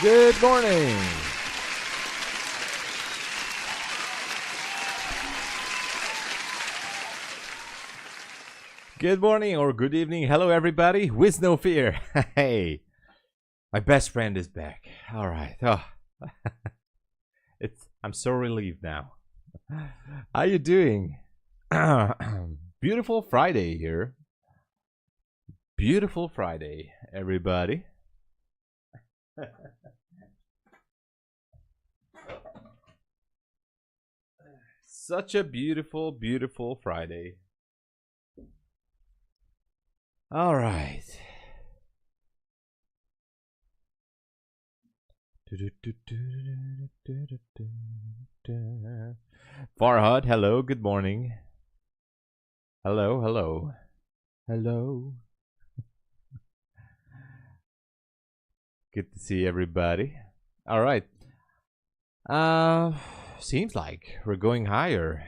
Good morning. Good morning or good evening. Hello, everybody. With no fear. Hey, my best friend is back. All right. Oh, I'm so relieved now. How you doing? Beautiful Friday here. Beautiful Friday, everybody. Such a beautiful, beautiful Friday. All right. Farhad, hello, good morning. Hello, hello. Hello. Good to see everybody. All right. Seems like we're going higher.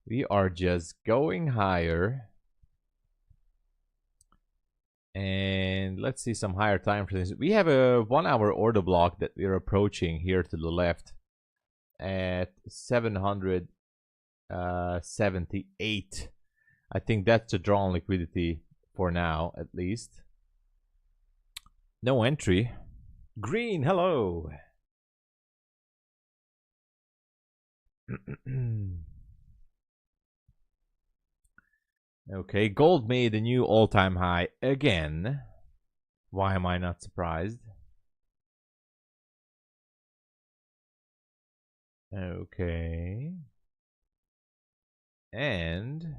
We are just going higher. And let's see some higher time frames. We have a 1 hour order block that we're approaching here to the left at 778. I think that's the drawn liquidity for now, at least. No entry. Green, hello. Okay, gold made a new all-time high again. Why am I not surprised? Okay. And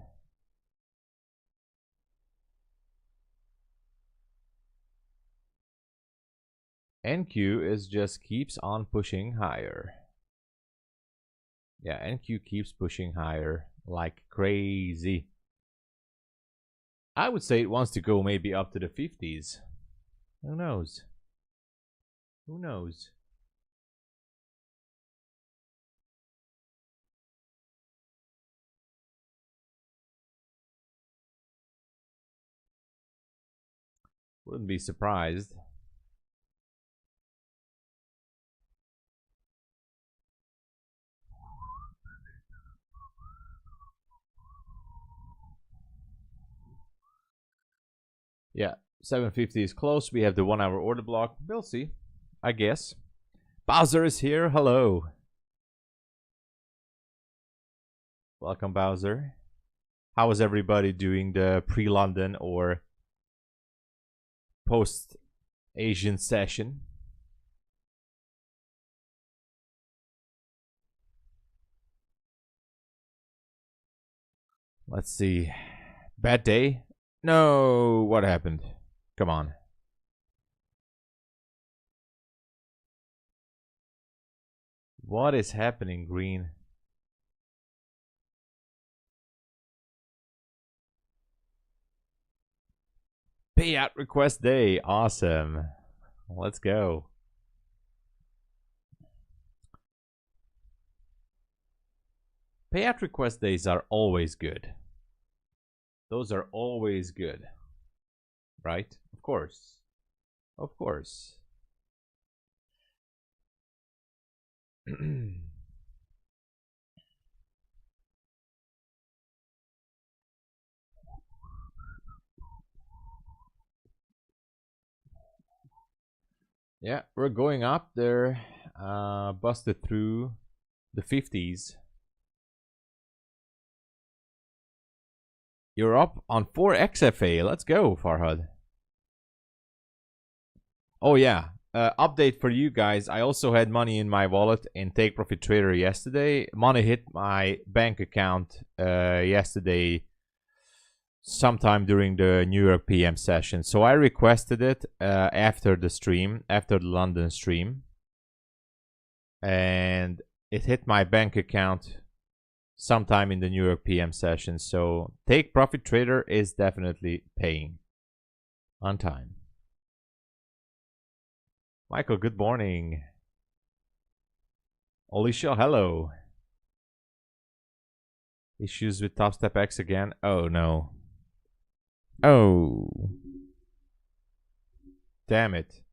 NQ is just keeps on pushing higher. Yeah, NQ keeps pushing higher like crazy. I would say it wants to go maybe up to the 50s. Who knows? Who knows? Wouldn't be surprised. Yeah, 750 is close. We have the 1 hour order block. We'll see, I guess. Bowser is here. Hello. Welcome, Bowser. How is everybody doing the pre-London or post-Asian session? Let's see. Bad day? No, what happened? Come on. What is happening, Green? Payout request day. Awesome. Let's go. Payout request days are always good. Those are always good. Right? Of course. Of course. Yeah, we're going up there. Busted through the 50s. You're up on 4XFA. Let's go, Farhad. Oh, yeah. Update for you guys. I also had money in my wallet in Take Profit Trader yesterday. Money hit my bank account yesterday sometime during the New York PM session. So I requested it after the stream, after the London stream. And it hit my bank account sometime in the New York PM session. So Take Profit Trader is definitely paying on time. Michael, good morning. Alicia, hello. Issues with Top Step X again? Oh no. Oh. Damn it.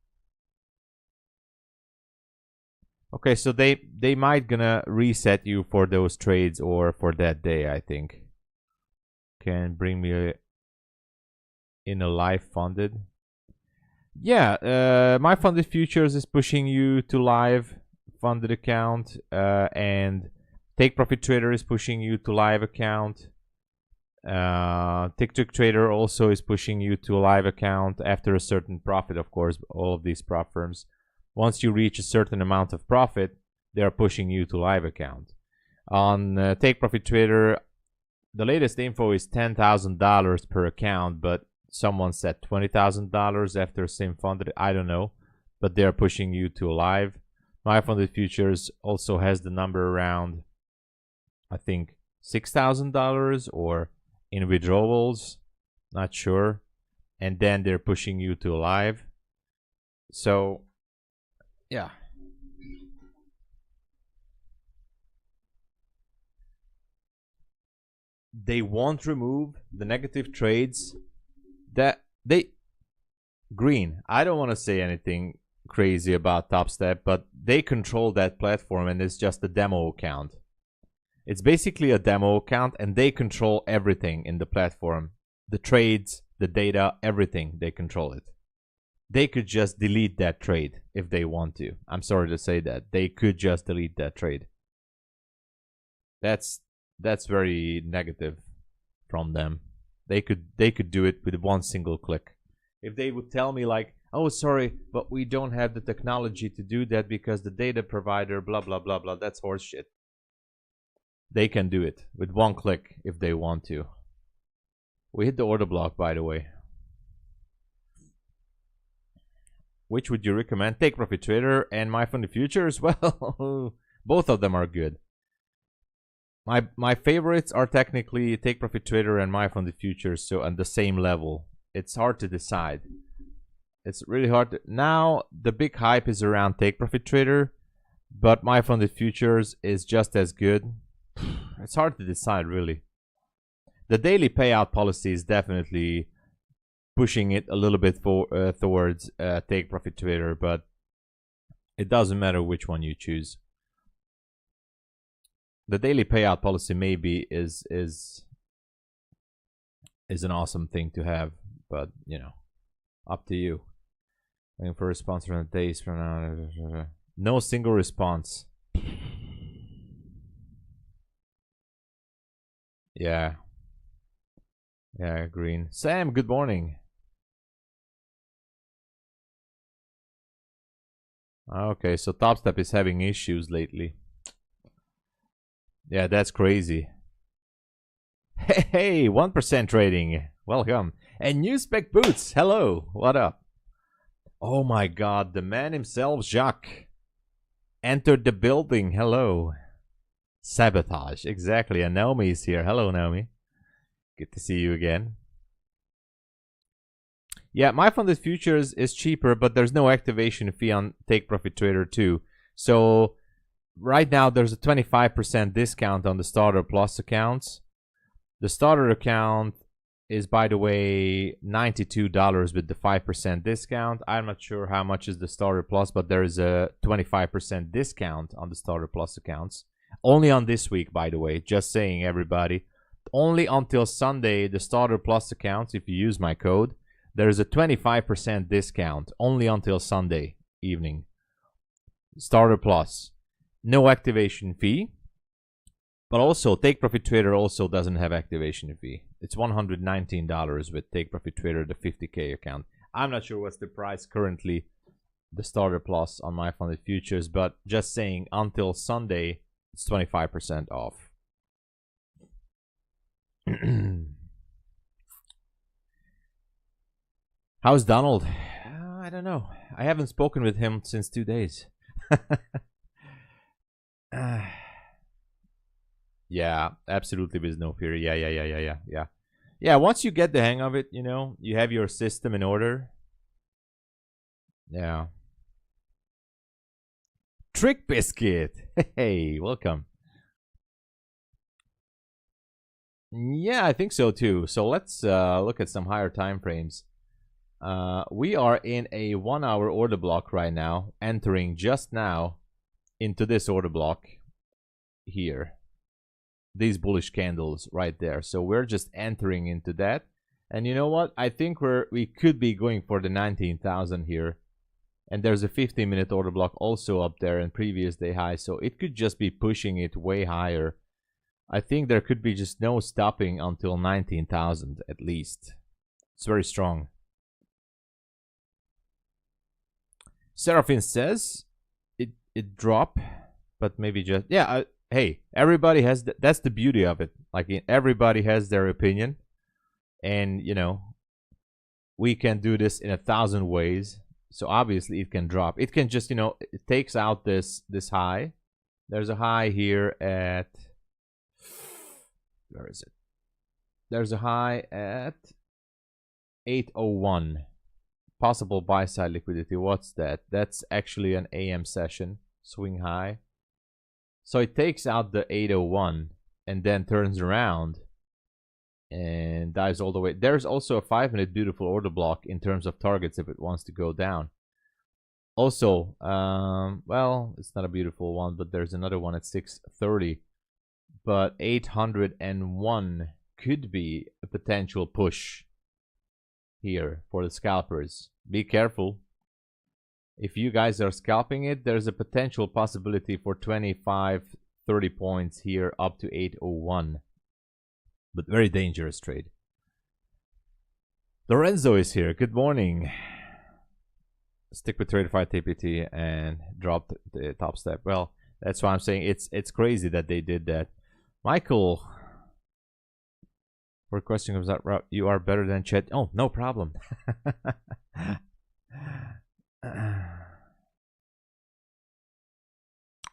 Okay, so they might gonna reset you for those trades or for that day, I think. Can bring me in a live funded. Yeah, my funded futures is pushing you to live funded account, and Take Profit Trader is pushing you to live account. TikTok Trader also is pushing you to a live account after a certain profit, of course. All of these prop firms, once you reach a certain amount of profit, they are pushing you to live account. On Take Profit Trader, the latest info is $10,000 per account, but someone said $20,000 after sim funded. I don't know, but they're pushing you to live. MyFundedFutures also has the number around, I think, $6,000 or in withdrawals, not sure, and then they're pushing you to live. So yeah, they won't remove the negative trades that they green. I don't want to say anything crazy about TopStep, but they control that platform and it's just a demo account. It's basically a demo account and they control everything in the platform. The trades, the data, everything, they control it. They could just delete that trade if they want to. I'm sorry to say that. They could just delete that trade. That's very negative from them. They could do it with one single click. If they would tell me like, oh sorry, but we don't have the technology to do that because the data provider blah blah blah blah, that's horseshit. They can do it with one click if they want to. We hit the order block, by the way. Which would you recommend? Take Profit Trader and MyFundedFutures? Well, both of them are good. My favorites are technically Take Profit Trader and MyFundedFutures, so on the same level. It's hard to decide. It's really hard to, now the big hype is around Take Profit Trader, but MyFundedFutures is just as good. It's hard to decide, really. The daily payout policy is definitely pushing it a little bit towards Take Profit Trader, but it doesn't matter which one you choose. The daily payout policy maybe is an awesome thing to have, but you know, up to you. Waiting for a response from the days from now. No single response. Yeah. Yeah, green. Sam, good morning. Okay, so TopStep is having issues lately. Yeah, that's crazy. Hey, 1% trading. Welcome. And New Spec Boots. Hello. What up? Oh my god, the man himself, Jacques, entered the building. Hello. Sabotage. Exactly. And Naomi is here. Hello, Naomi. Good to see you again. Yeah, MyFundedFutures is cheaper, but there's no activation fee on Take Profit Trader 2. So right now there's a 25% discount on the Starter Plus accounts. The Starter account is, by the way, $92 with the 5% discount. I'm not sure how much is the Starter Plus, but there is a 25% discount on the Starter Plus accounts. Only on this week, by the way. Just saying, everybody. Only until Sunday, the Starter Plus accounts, if you use my code, there is a 25% discount. Only until Sunday evening. Starter Plus. No activation fee. But also, Take Profit Trader also doesn't have activation fee. It's $119 with Take Profit Trader, the 50K account. I'm not sure what's the price currently, the Starter Plus on MyFundedFutures, but just saying, until Sunday, it's 25% off. How's Donald? I don't know. I haven't spoken with him since 2 days. Yeah, absolutely with no fear. Yeah. Yeah, once you get the hang of it, you know, you have your system in order. Yeah. Trick Biscuit. Hey, welcome. Yeah, I think so too. So let's look at some higher time frames. We are in a 1 hour order block right now, entering just now into this order block here. These bullish candles right there. So we're just entering into that. And you know what? I think we could be going for the 19,000 here. And there's a 15-minute order block also up there and previous day high. So it could just be pushing it way higher. I think there could be just no stopping until 19,000 at least. It's very strong. Seraphin says it drop, but maybe just, yeah, hey, everybody has, that's the beauty of it. Like everybody has their opinion. And, you know, we can do this in 1,000 ways. So obviously it can drop. It can just, you know, it takes out this high. There's a high here at, where is it? There's a high at 801. Possible buy side liquidity. What's that? That's actually an AM session swing high. So it takes out the 801 and then turns around and dives all the way. There's also a 5-minute beautiful order block in terms of targets if it wants to go down. Also, well, it's not a beautiful one, but there's another one at 630. But 801 could be a potential push here for the scalpers. Be careful. If you guys are scalping it, there's a potential possibility for 25, 30 points here up to 801. But very dangerous trade. Lorenzo is here. Good morning. Stick with TRADEIFY TPT and drop the top step. Well, that's why I'm saying it's crazy that they did that. Michael, for question comes out, you are better than Chet. Oh, no problem.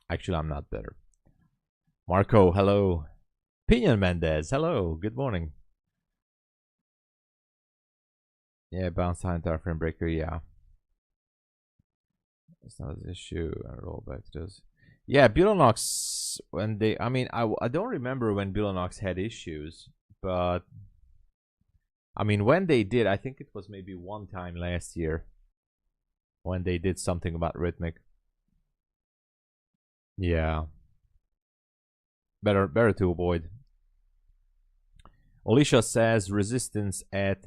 Actually, I'm not better. Marco, hello. Pinion Mendez, hello. Good morning. Yeah, bounce high entire frame breaker. Yeah, it's not an issue. I roll back to this. Yeah, Bulenox, when they, I mean, I don't remember when Bulenox had issues, but I mean, when they did, I think it was maybe one time last year when they did something about rhythmic. Yeah, better to avoid. Alicia says resistance at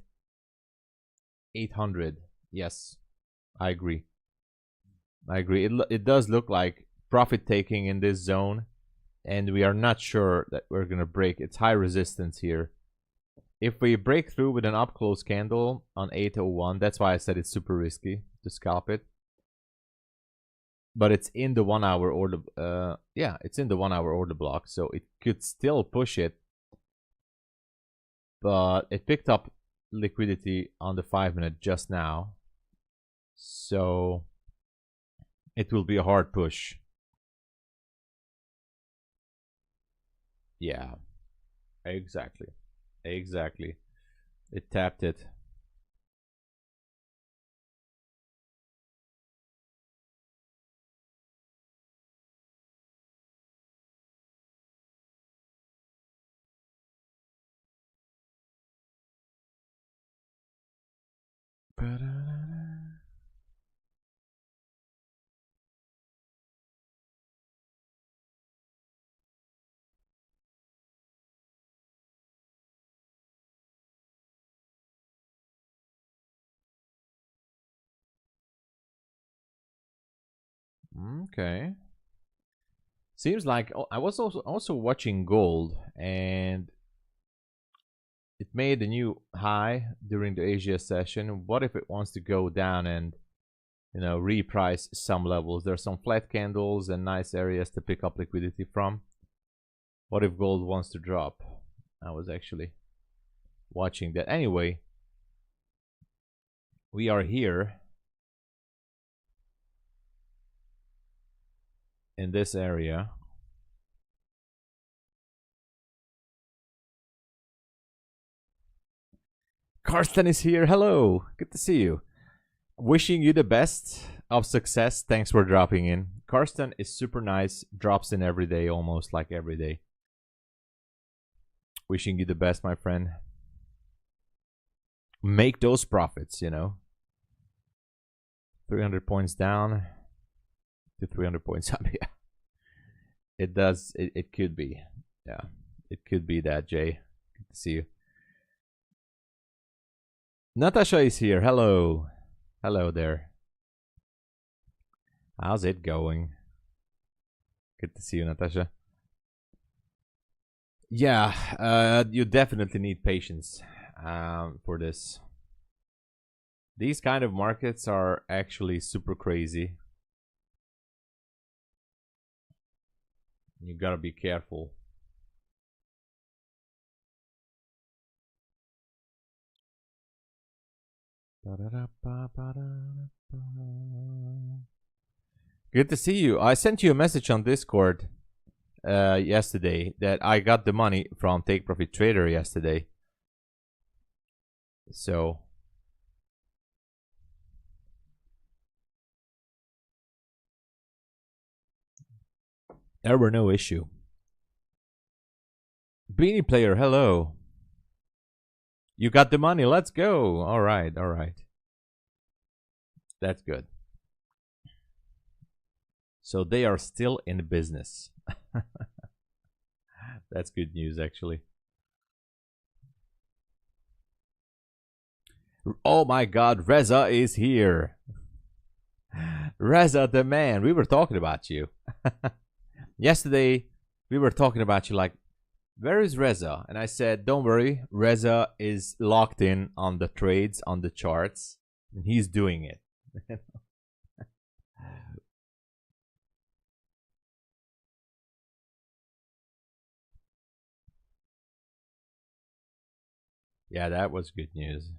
800. Yes, I agree. I agree. It does look like profit taking in this zone, and we are not sure that we're gonna break. It's high resistance here. If we break through with an up close candle on 801, that's why I said it's super risky to scalp it. But it's in the 1 hour order. Yeah, it's in the 1 hour order block, so it could still push it. But it picked up liquidity on the 5-minute just now, so it will be a hard push. Yeah, exactly. Exactly. It tapped it. Okay. Seems like I was also watching gold, and it made a new high during the Asia session. What if it wants to go down and, you know, reprice some levels? There's some flat candles and nice areas to pick up liquidity from. What if gold wants to drop? I was actually watching that. Anyway, we are here in this area. Karsten is here. Hello, good to see you. Wishing you the best of success. Thanks for dropping in. Karsten is super nice, drops in every day, almost like every day. Wishing you the best, my friend. Make those profits, you know. 300 points down to 300 points up. Yeah. It does. It could be. Yeah, it could be that, Jay. Good to see you. Natasha is here. Hello. Hello there. How's it going? Good to see you, Natasha. Yeah, you definitely need patience for this. These kind of markets are actually super crazy. You gotta be careful. Good to see you. I sent you a message on Discord yesterday that I got the money from Take Profit Trader yesterday. So there were no issue. Beanie Player, hello. You got the money. Let's go. All right, all right. That's good. So they are still in business. That's good news, actually. Oh my God, Reza is here. Reza the man. We were talking about you. Yesterday, we were talking about you like, where is Reza? And I said, don't worry, Reza is locked in on the trades, on the charts, and he's doing it. Yeah, that was good news.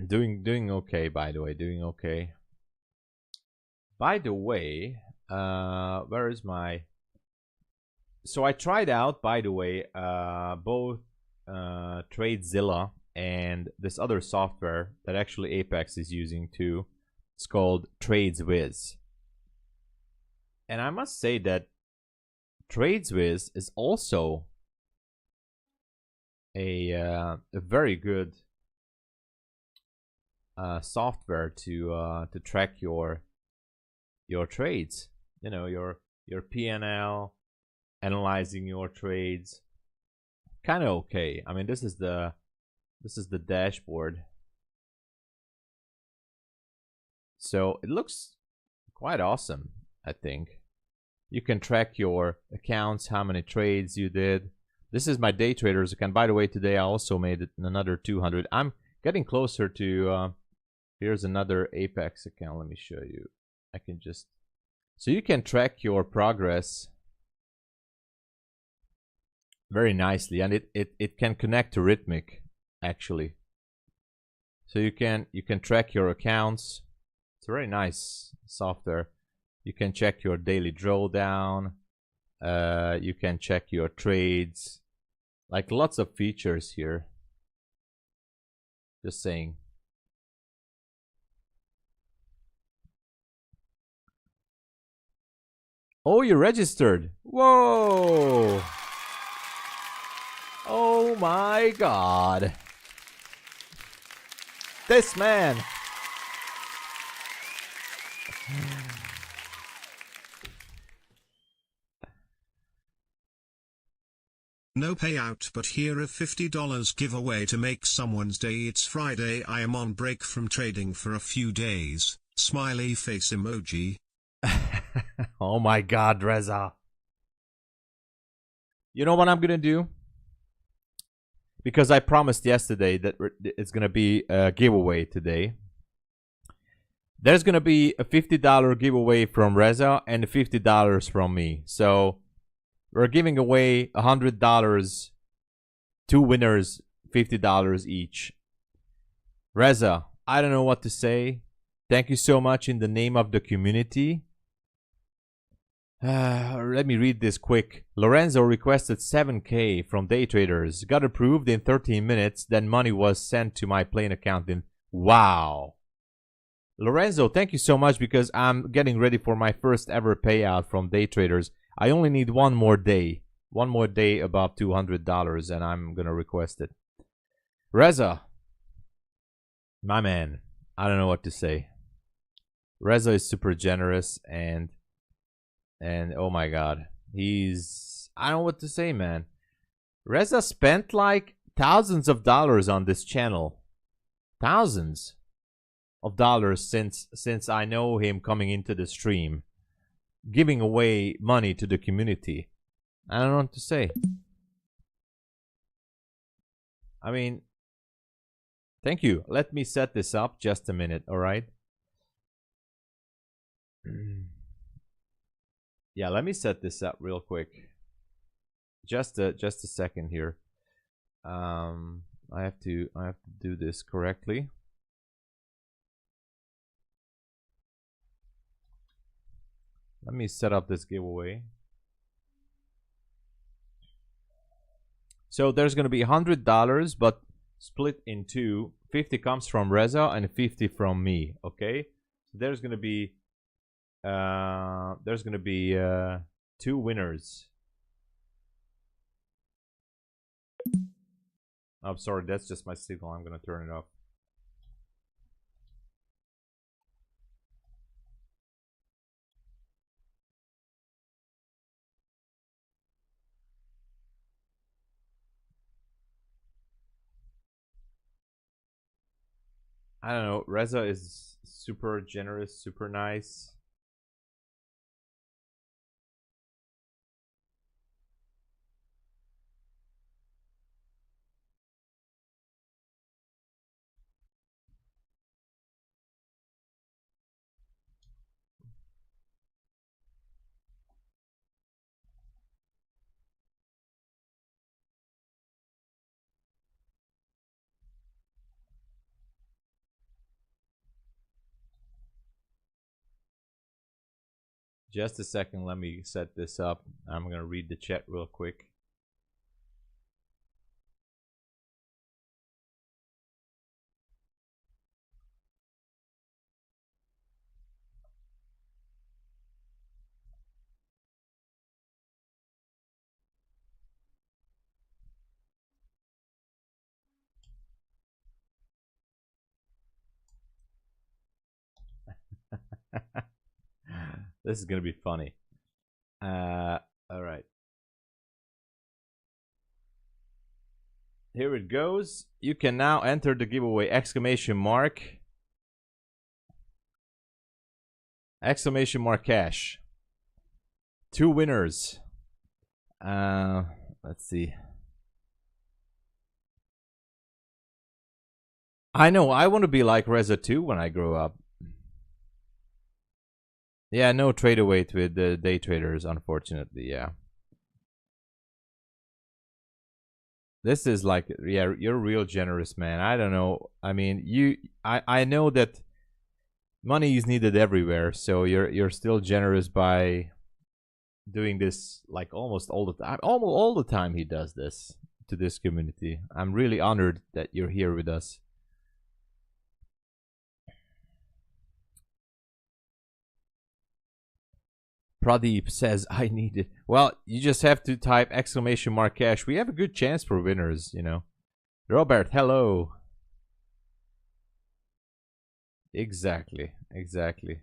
Doing okay, by the way, doing okay. By the way, where is my... So I tried out, by the way, both TradeZilla and this other software that actually Apex is using too. It's called TradesWiz. And I must say that TradesWiz is also a very good software to track your trades. You know, your P&L, analyzing your trades. Kind of okay. I mean, this is the dashboard. So it looks quite awesome, I think. You can track your accounts, how many trades you did. This is my day traders account. By the way, today I also made another 200. I'm getting closer to, here's another Apex account. Let me show you. I can just, so you can track your progress very nicely, and it can connect to Rhythmic actually. So you can track your accounts. It's a very nice software. You can check your daily drawdown. You can check your trades. Like lots of features here. Just saying. Oh, you registered. Whoa. Oh my God. This man. No payout, but here a $50 giveaway to make someone's day. It's Friday. I am on break from trading for a few days. Smiley face emoji. Oh my God, Reza. You know what I'm gonna do? Because I promised yesterday that it's gonna be a giveaway today. There's gonna be a $50 giveaway from Reza and $50 from me. So we're giving away $100. Two winners, $50 each. Reza, I don't know what to say. Thank you so much in the name of the community. Let me read this quick. Lorenzo requested 7K from DayTraders. Got approved in 13 minutes. Then money was sent to my plain account in... Wow. Lorenzo, thank you so much, because I'm getting ready for my first ever payout from DayTraders. I only need one more day. One more day above $200 and I'm going to request it. Reza. My man. I don't know what to say. Reza is super generous, and And oh my god, I don't know what to say, man. Reza spent like thousands of dollars on this channel. Thousands of dollars since I know him coming into the stream, giving away money to the community. I don't know what to say. I mean, thank you. Let me set this up just a minute, all right? Yeah, let me set this up real quick. Just a second here. I have to do this correctly. Let me set up this giveaway. So there's going to be $100, but split in two. 50 comes from Reza and 50 from me. Okay, so there's going to be two winners. Oh, sorry, that's just my signal. I'm going to turn it off. I don't know. Reza is super generous, super nice. Just a second, let me set this up. I'm gonna read the chat real quick. This is gonna be funny. All right. Here it goes. You can now enter the giveaway! Exclamation mark. Exclamation mark cash. Two winners. Let's see. I know, I want to be like Reza too when I grow up. Yeah, no trade away with the day traders, unfortunately, yeah. This is like, yeah, you're real generous, man. I don't know. I mean, I know that money is needed everywhere, so you're still generous by doing this like almost all the time. Almost all the time he does this to this community. I'm really honored that you're here with us. Pradeep says, I need it. Well, you just have to type exclamation mark cash. We have a good chance for winners, you know. Robert, hello. Exactly, exactly.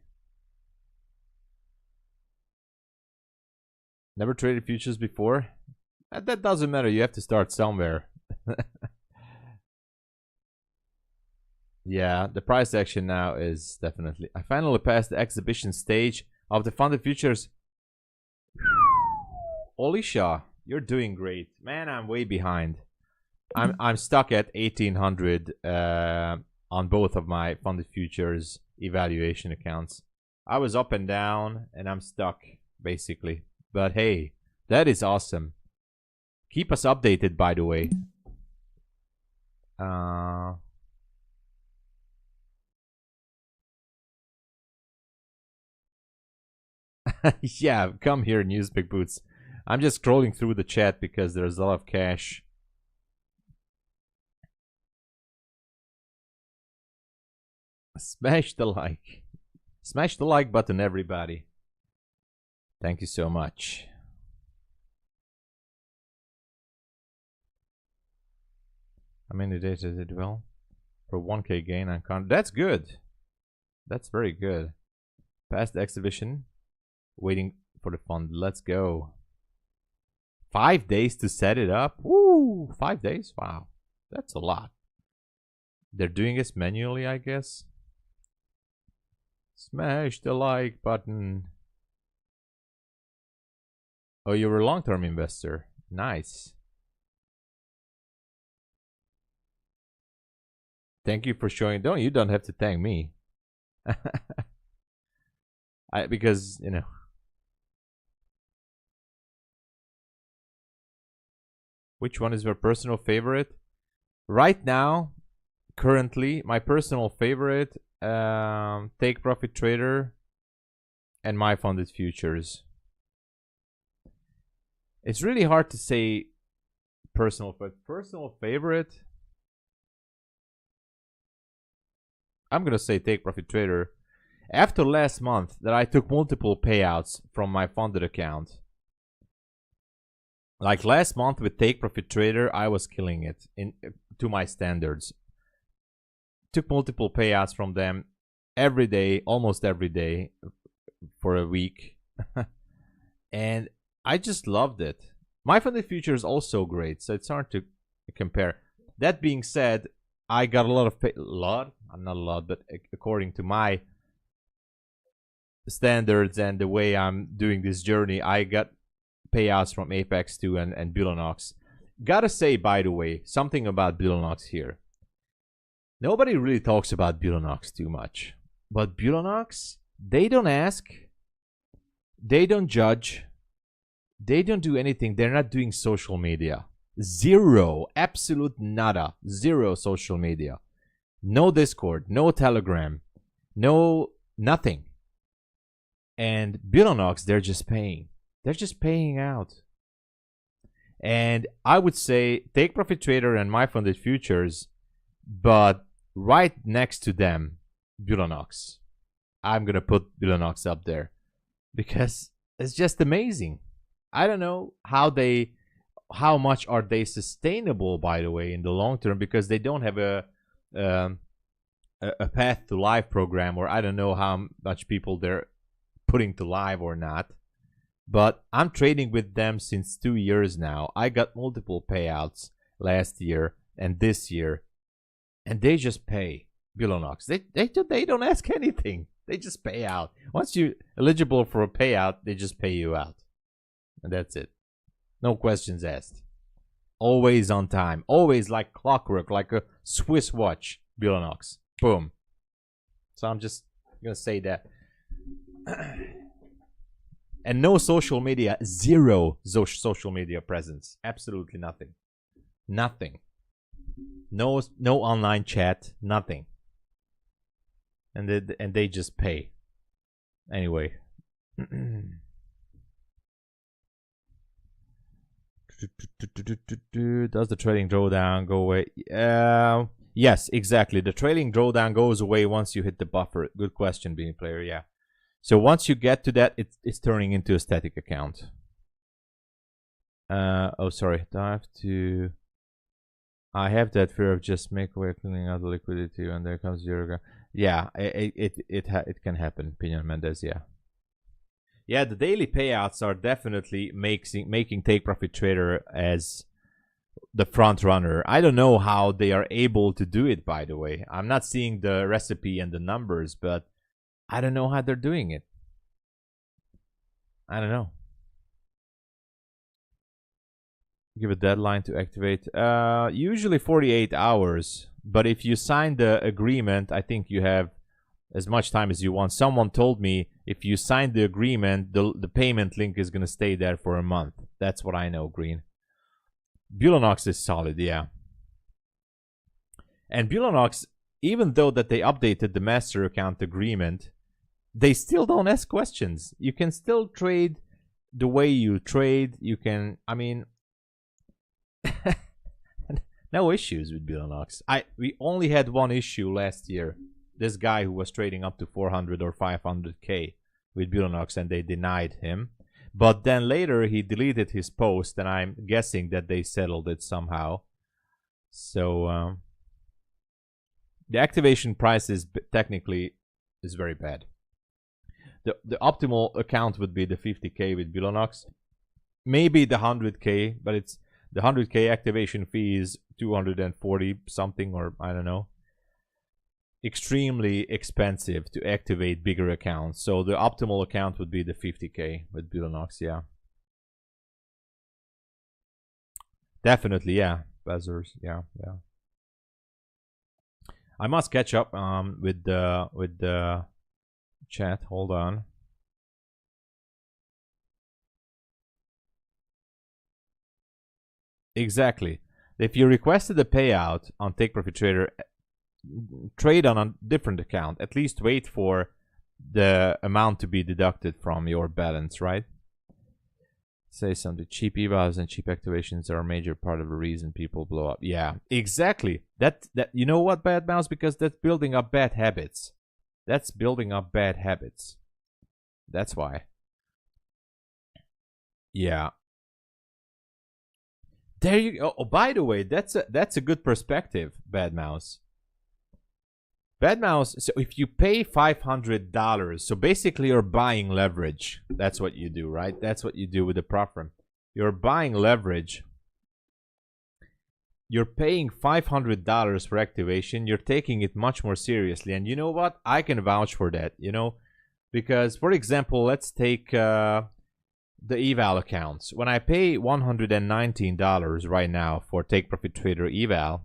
Never traded futures before? That doesn't matter. You have to start somewhere. Yeah, the price action now is definitely... I finally passed the exhibition stage of the funded futures. Olisha, you're doing great. Man, I'm way behind. I'm stuck at 1800 on both of my funded futures evaluation accounts. I was up and down and I'm stuck basically. But hey, that is awesome. Keep us updated, by the way. Yeah, come here, News Big Boots. I'm just scrolling through the chat because there's a lot of cash. Smash the like. Smash the like button, everybody. Thank you so much. How many days did it well? For 1k gain on con. That's good. That's very good. Past the exhibition. Waiting for the fund. Let's go. 5 days to set it up. Woo! 5 days? Wow. That's a lot. They're doing this manually, I guess. Smash the like button. Oh, you're a long-term investor. Nice. Thank you for showing. You don't have to thank me. Because, you know. Which one is your personal favorite? Right now, currently, my personal favorite, Take Profit Trader and MyFundedFutures. It's really hard to say personal, but personal favorite, I'm gonna say Take Profit Trader. After last month that I took multiple payouts from my funded account, like last month with Take Profit Trader, I was killing it to my standards. Took multiple payouts from them every day, almost every day for a week. And I just loved it. MyFundedFutures is also great, so it's hard to compare. That being said, I got a lot of not a lot, but according to my standards and the way I'm doing this journey, I got payouts from Apex 2 and Bulenox. Gotta say, by the way, something about Bulenox here. Nobody really talks about Bulenox too much. But Bulenox, they don't ask. They don't judge. They don't do anything. They're not doing social media. Zero. Absolute nada. Zero social media. No Discord. No Telegram. No nothing. And Bulenox, they're just paying. They're just paying out. And I would say Take Profit Trader and MyFundedFutures, but right next to them, Bulenox. I'm going to put Bulenox up there because it's just amazing. I don't know how much are they sustainable, by the way, in the long term, because they don't have a path to live program, or I don't know how much people they're putting to live or not. But I'm trading with them since 2 years now. I got multiple payouts last year and this year, and they just pay. Bulenox, they don't ask anything. They just pay out. Once you're eligible for a payout, they just pay you out, and that's it. No questions asked. Always on time. Always like clockwork, like a Swiss watch. Bulenox. Boom. So I'm just gonna say that. And no social media, zero social media presence. Absolutely nothing. Nothing. No online chat, nothing. And they just pay. Anyway. Does the trading drawdown go away? Yes, exactly. The trading drawdown goes away once you hit the buffer. Good question, being player. Yeah. So once you get to that, it's turning into a static account. Oh, sorry. I have that fear of just make away cleaning out the liquidity, and there comes your. Yeah, it can happen, Pinion Mendez. Yeah. Yeah, the daily payouts are definitely making Take Profit Trader as the front runner. I don't know how they are able to do it, by the way. I'm not seeing the recipe and the numbers, but I don't know how they're doing it. I don't know. Give a deadline to activate. Usually 48 hours. But if you sign the agreement, I think you have as much time as you want. Someone told me if you sign the agreement, the payment link is going to stay there for a month. That's what I know, Green. Bulenox is solid, yeah. And Bulenox, even though that they updated the master account agreement, they still don't ask questions. You can still trade the way you trade. You can, I mean, no issues with Bulenox. We only had one issue last year. This guy who was trading up to 400 or 500K with Bulenox, and they denied him. But then later he deleted his post, and I'm guessing that they settled it somehow. So the activation price is technically very bad. The optimal account would be the 50K with Bulenox. Maybe the 100K, but it's the 100K activation fee is 240 something, or I don't know. Extremely expensive to activate bigger accounts. So the optimal account would be the 50K with Bulenox, yeah. Definitely, yeah. Buzzers, yeah. I must catch up with the chat. Hold on. Exactly. If you requested a payout on Take Profit Trader, trade on a different account. At least wait for the amount to be deducted from your balance, right? Say something. Cheap evals and cheap activations are a major part of the reason people blow up. Yeah, exactly. That you know what, Bad Mouse? Because that's building up bad habits. That's building up bad habits. That's why. Yeah. There you go. Oh, by the way, that's a good perspective, Bad Mouse. Bad Mouse, so if you pay $500, so basically you're buying leverage. That's what you do, right? That's what you do with the prop firm. You're buying leverage. You're paying $500 for activation. You're taking it much more seriously. And you know what? I can vouch for that, you know? Because, for example, let's take the eval accounts. When I pay $119 right now for Take Profit Trader eval,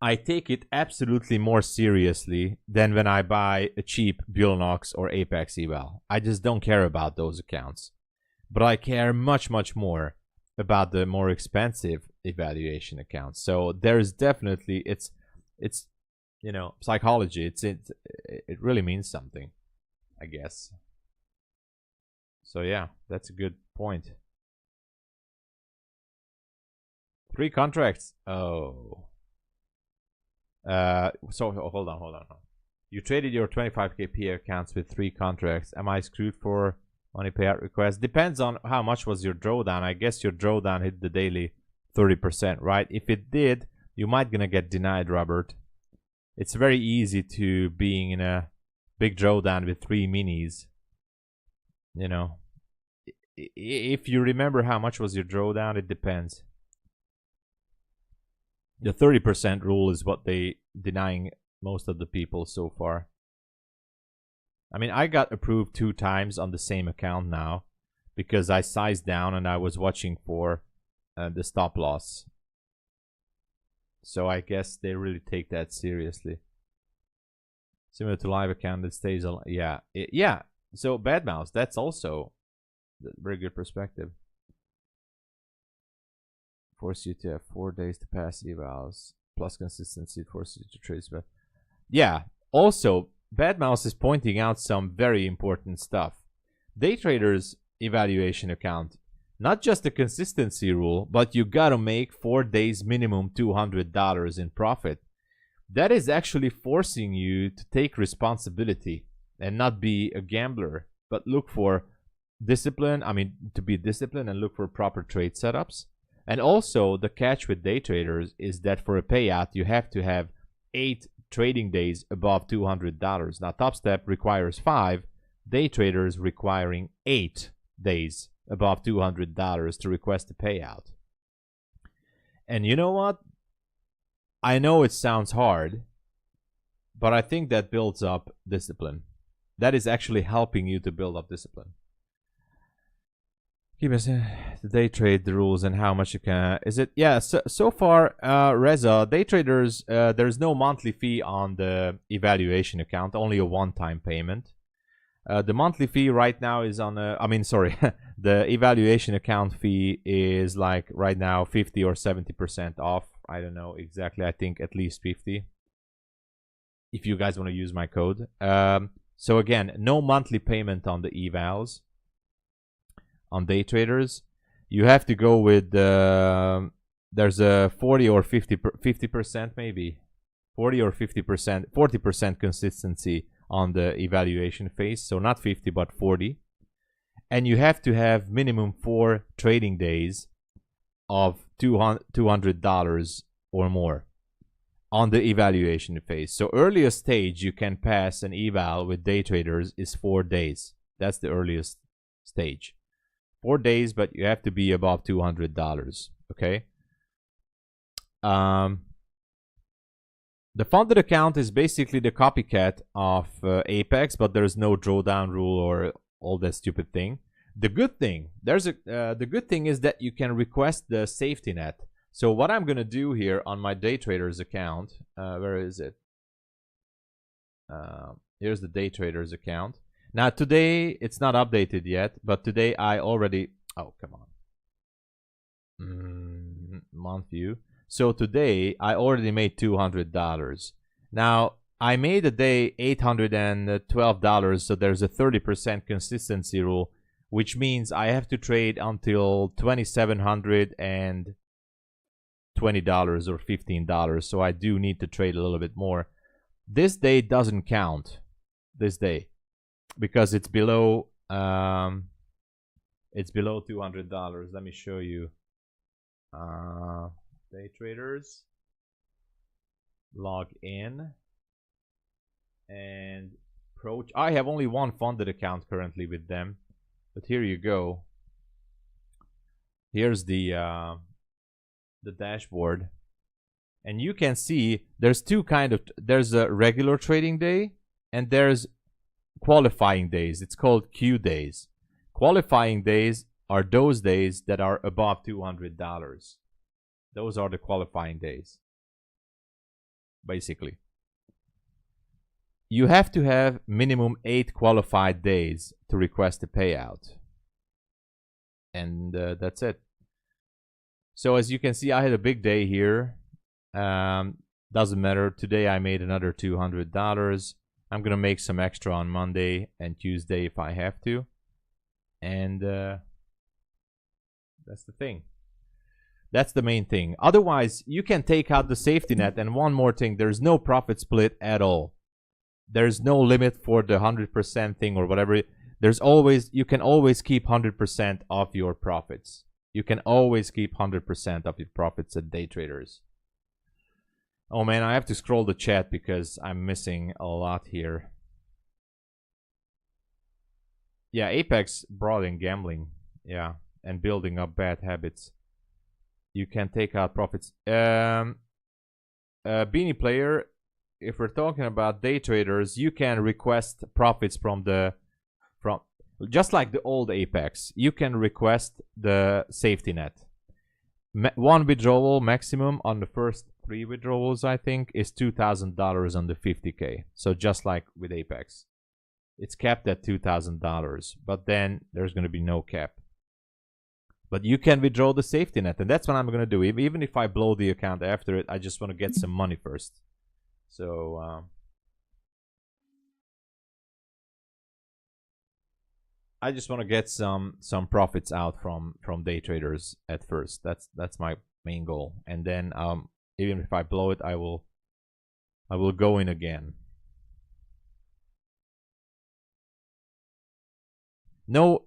I take it absolutely more seriously than when I buy a cheap Bulenox or Apex eval. I just don't care about those accounts. But I care much, much more about the more expensive evaluation accounts. So there's definitely, it's you know, psychology. It really means something, I guess. So yeah, that's a good point. 3 contracts. Oh. So hold on. You traded your 25K PA accounts with 3 contracts. Am I screwed for money payout request? Depends on how much was your drawdown. I guess your drawdown hit the daily 30%, right? If it did, you might gonna get denied, Robert. It's very easy to being in a big drawdown with 3 minis. You know, if you remember how much was your drawdown, it depends. The 30% rule is what they denying most of the people so far. I mean, I got approved 2 times on the same account now because I sized down and I was watching for the stop loss. So I guess they really take that seriously. Similar to live account that stays on. Yeah, yeah. So Bad Mouse, that's also a very good perspective. Force you to have 4 days to pass evals plus consistency. Force you to trade. But yeah, also Bad Mouse is pointing out some very important stuff. Day traders evaluation account, not just the consistency rule, but you gotta make 4 days minimum $200 in profit. That is actually forcing you to take responsibility and not be a gambler, but look for discipline. I mean, to be disciplined and look for proper trade setups. And also, the catch with day traders is that for a payout, you have to have 8 trading days above $200. Now, Top Step requires 5, day traders requiring 8 days above $200 to request a payout. And you know what? I know it sounds hard, but I think that builds up discipline. That is actually helping you to build up discipline. Keep us the day trade, the rules, and how much you can. Is it? Yeah. So far, Reza, day traders, there's no monthly fee on the evaluation account, only a one-time payment. The monthly fee right now is on a. I mean, sorry, the evaluation account fee is like right now 50 or 70% off. I don't know exactly. I think at least 50. If you guys want to use my code. So again, no monthly payment on the evals. On day traders, you have to go with there's a 40 or 50% maybe 40 or 50%, 40% consistency on the evaluation phase. So not 50 but 40, and you have to have minimum 4 trading days of $200 or more. on the evaluation phase. So earliest stage you can pass an eval with day traders is 4 days. That's the earliest stage. 4 days, but you have to be above $200. Okay. The funded account is basically the copycat of Apex, but there's no drawdown rule or all that stupid thing. The good thing, the good thing is that you can request the safety net. So what I'm gonna do here on my day traders account, where is it? Here's the day traders account. Now today it's not updated yet, but today I already. Oh come on. Month view. So today I already made $200. Now I made a day $812, so there's a 30% consistency rule, which means I have to trade until $2,720 or $15. So I do need to trade a little bit more. This day doesn't count. This day, because it's below $200. Let me show you. Day traders, log in, and I have only one funded account currently with them, but here you go. Here's the dashboard, and you can see there's there's a regular trading day and there's qualifying days. It's called Q days. Qualifying days are those days that are above $200. Those are the qualifying days. Basically, you have to have minimum 8 qualified days to request a payout, and that's it. So as you can see, I had a big day here. Doesn't matter. Today I made another $200. I'm gonna make some extra on Monday and Tuesday if I have to, and that's the thing. That's the main thing. Otherwise, you can take out the safety net. And one more thing, there's no profit split at all. There's no limit for the 100% thing or whatever. You can always keep 100% of your profits. You can always keep 100% of your profits at day traders. Oh man, I have to scroll the chat because I'm missing a lot here. Yeah, Apex brought in gambling. Yeah, and building up bad habits. You can take out profits. Beanie Player, if we're talking about day traders, you can request profits from just like the old Apex. You can request the safety net. One withdrawal maximum on the first 3 withdrawals, I think, is $2,000 on the 50K. So just like with Apex, it's capped at $2,000, but then there's going to be no cap. But you can withdraw the safety net, and that's what I'm going to do. Even if I blow the account after it, I just want to get some money first. So I just want to get some profits out from day traders at first. That's my main goal. And then even if I blow it, I will go in again. No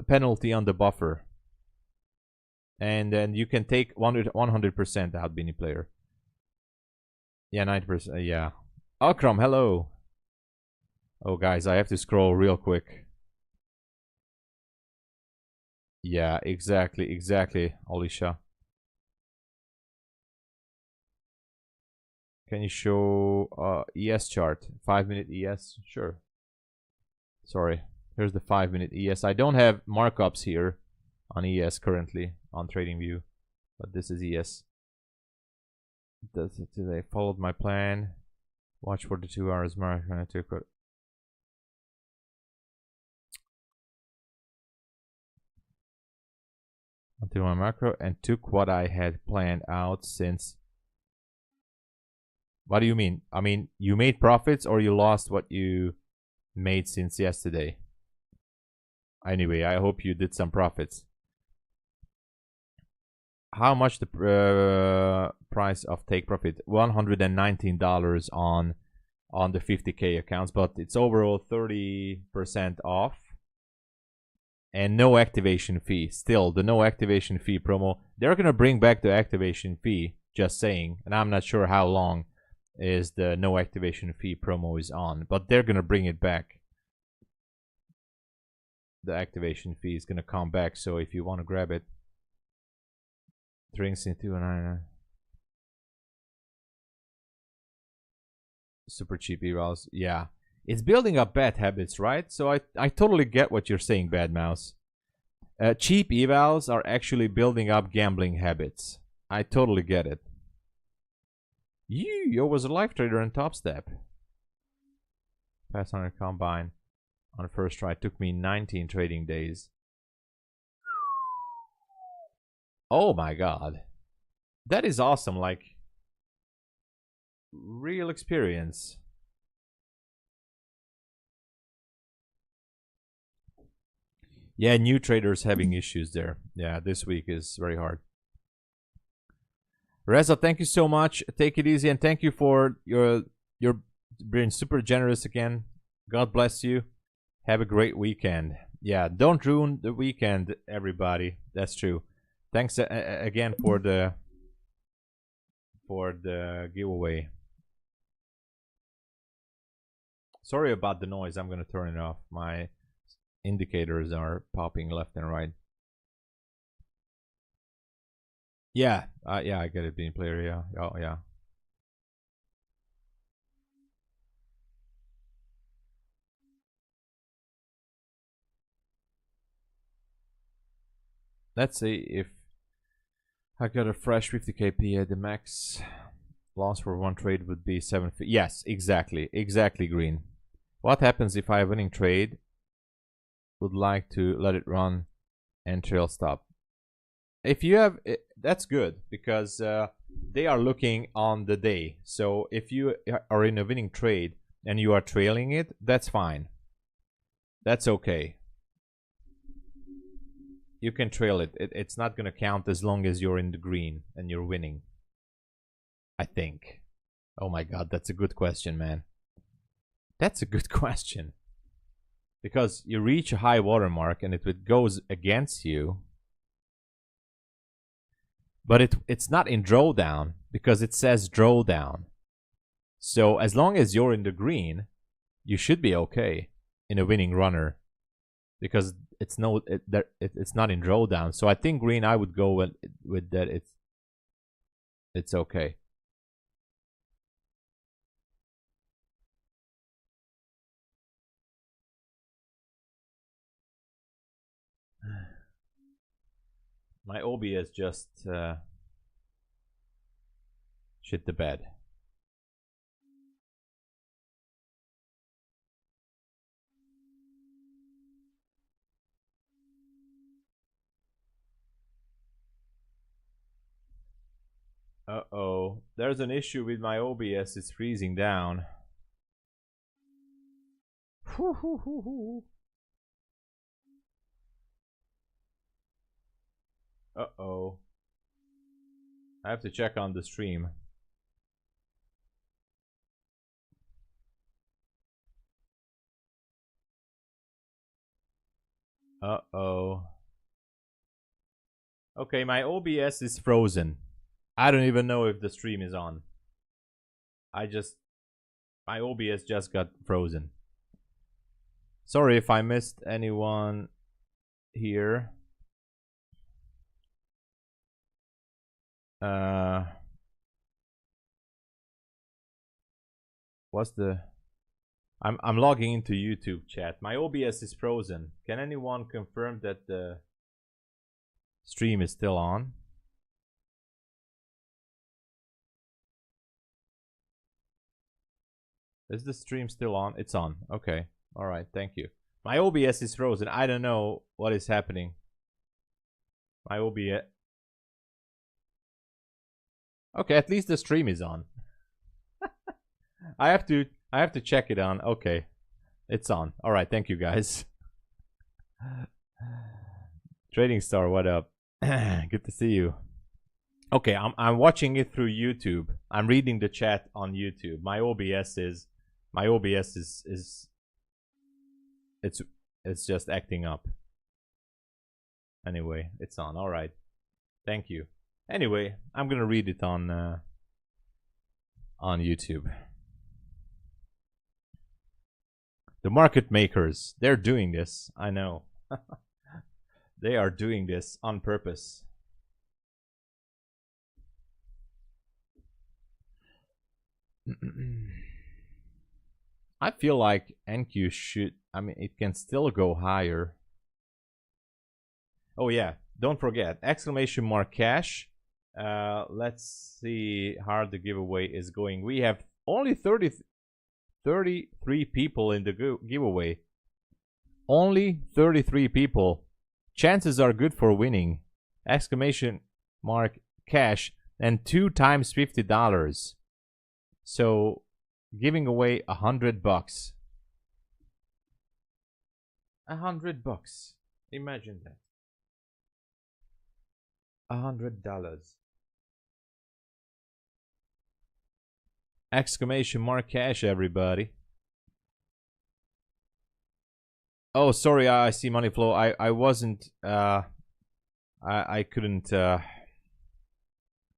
penalty on the buffer, and then you can take 100% out, Beanie Player. Yeah, 90%. Yeah, Akram, hello. Oh guys, I have to scroll real quick. Yeah, exactly, Alicia. Can you show ES chart? 5-minute ES? Sure. Sorry. Here's the 5-minute ES. I don't have markups here on ES currently on TradingView, but this is ES. Today followed my plan. Watch for the 2 hours mark. Until my macro and took what I had planned out since. What do you mean? I mean, you made profits or you lost what you made since yesterday? Anyway, I hope you did some profits. How much the price of take profit? $119 on the 50K accounts, but it's overall 30% off. And no activation fee. Still, the no activation fee promo. They're gonna bring back the activation fee just saying, and I'm not sure how long is the no activation fee promo is on, but they're gonna bring it back. The activation fee is gonna come back, so if you want to grab it, drinks in 299. Super cheap evals, yeah. It's building up bad habits, right? So I totally get what you're saying, Bad Mouse. Cheap evals are actually building up gambling habits. I totally get it. You was a live trader in Top Step. Pass on a combine on the first try. It took me 19 trading days. Oh my god. That is awesome, like real experience. Yeah, new traders having issues there. Yeah, this week is very hard. Reza, thank you so much. Take it easy, and thank you for your being super generous again. God bless you. Have a great weekend. Yeah, don't ruin the weekend, everybody. That's true. Thanks again for the giveaway. Sorry about the noise. I'm gonna turn it off. My indicators are popping left and right. Yeah, yeah, I get it. Being player, yeah, oh yeah. Let's see if I got a fresh 50k PA. The max loss for one trade would be 750. Yes, exactly, Green. What happens if I have a winning trade? Would like to let it run and trail stop. If you have, that's good because they are looking on the day. So if you are in a winning trade and you are trailing it, that's fine. That's okay. You can trail it. It's not going to count as long as you're in the green and you're winning, I think. Oh my god, that's a good question, man. That's a good question. Because you reach a high watermark and if it goes against you, but it's not in drawdown because it says drawdown. So as long as you're in the green, you should be okay in a winning runner because it's not in drawdown. So I think green, I would go with that. It's okay. My OBS just shit the bed. Uh-oh. There's an issue with my OBS. It's freezing down. Uh-oh. I have to check on the stream. Uh-oh. Okay, my OBS is frozen. I don't even know if the stream is on. My OBS just got frozen. Sorry if I missed anyone here. What's the... I'm logging into YouTube chat. My OBS is frozen. Can anyone confirm that the stream is still on? Is the stream still on? It's on. Okay. All right. Thank you. My OBS is frozen. I don't know what is happening. My OBS. Okay, at least the stream is on. I have to check it on. Okay. It's on. All right. Thank you guys. Trading Star, what up? Good to see you. Okay, I'm watching it through YouTube. I'm reading the chat on YouTube. My OBS is it's just acting up. Anyway, it's on. All right. Thank you. Anyway, I'm gonna read it on YouTube. The market makers, they're doing this. I know. They are doing this on purpose. I feel like NQ should, I mean, it can still go higher. Oh yeah, don't forget, exclamation mark cash. Let's see how the giveaway is going. We have only 33 people in the giveaway. Only 33 people. Chances are good for winning. Exclamation mark cash and 2 times $50. So giving away $100. $100. Imagine that. $100. Exclamation mark cash, everybody. Oh, sorry, I see money flow. I wasn't I couldn't I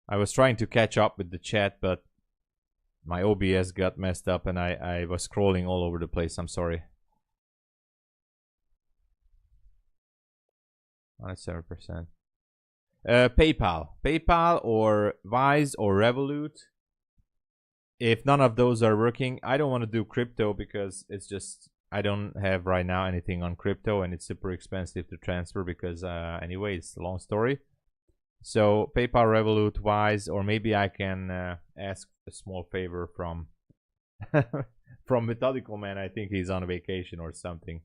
was trying to catch up with the chat, but my OBS got messed up and I was scrolling all over the place. I'm sorry. 7%. PayPal or Wise or Revolut. If none of those are working, I don't want to do crypto because it's just, I don't have right now anything on crypto and it's super expensive to transfer because anyway, it's a long story. So PayPal, Revolut, Wise, or maybe I can ask a small favor from from Methodical Man. I think he's on a vacation or something.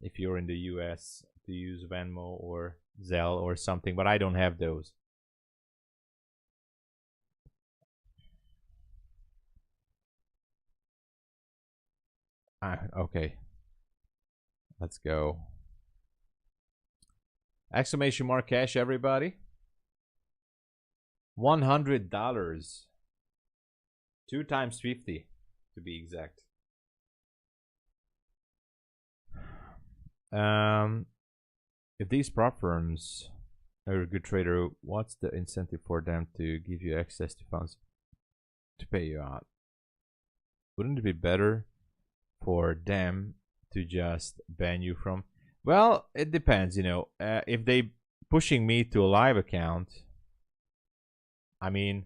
If you're in the US, to use Venmo or Zelle or something, but I don't have those. Okay, let's go. Exclamation mark cash, everybody. $100. 2 times 50 to be exact. If these prop firms are a good trader, what's the incentive for them to give you access to funds to pay you out? Wouldn't it be better for them to just ban you from? Well, it depends, you know. If they pushing me to a live account, I mean,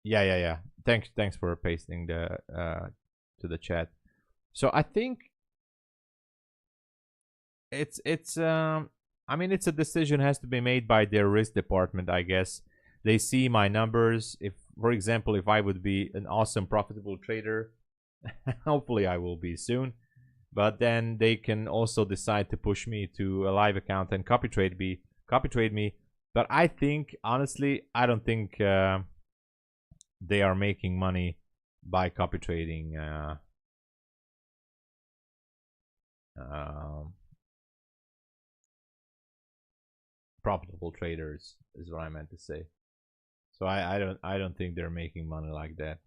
yeah. Thanks for pasting the to the chat. So I think it's I mean, it's a decision has to be made by their risk department, I guess. They see my numbers. If, for example, if I would be an awesome profitable trader, hopefully I will be soon, but then they can also decide to push me to a live account and copy trade me. But I think, honestly, I don't think they are making money by copy trading profitable traders, is what I meant to say. So I don't think they're making money like that.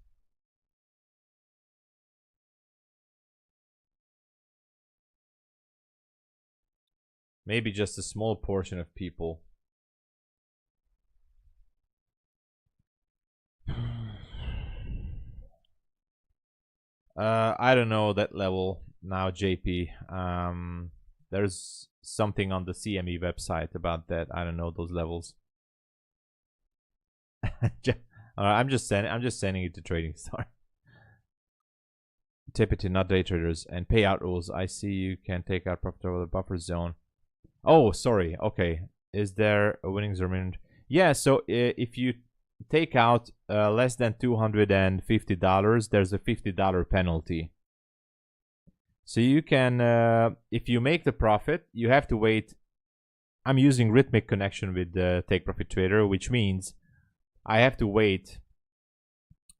Maybe just a small portion of people. I don't know that level now, JP. There's something on the CME website about that. I don't know those levels. I'm just sending it to Trading Star. Typically not day traders and payout rules. I see you can take out profit over the buffer zone. Oh, sorry. Okay. Is there a winnings remaining? Yeah. So if you take out less than $250, there's a $50 penalty. So you can, if you make the profit, you have to wait. I'm using rhythmic connection with the Take Profit Trader, which means I have to wait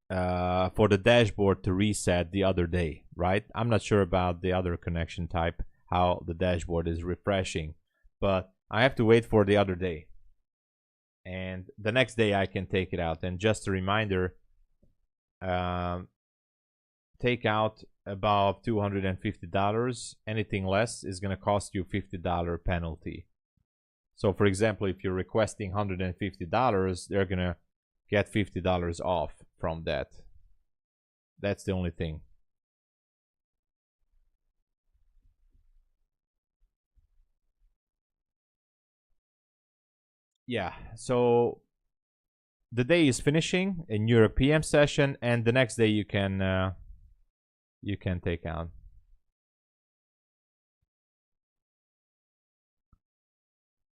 for the dashboard to reset the other day, right? I'm not sure about the other connection type, how the dashboard is refreshing, but I have to wait for the other day. And the next day I can take it out. And just a reminder, take out above $250. Anything less is going to cost you $50 penalty. So for example, if you're requesting $150, they're gonna get $50 off from that. That's the only thing. Yeah, so the day is finishing in your PM session, and the next day you can take out.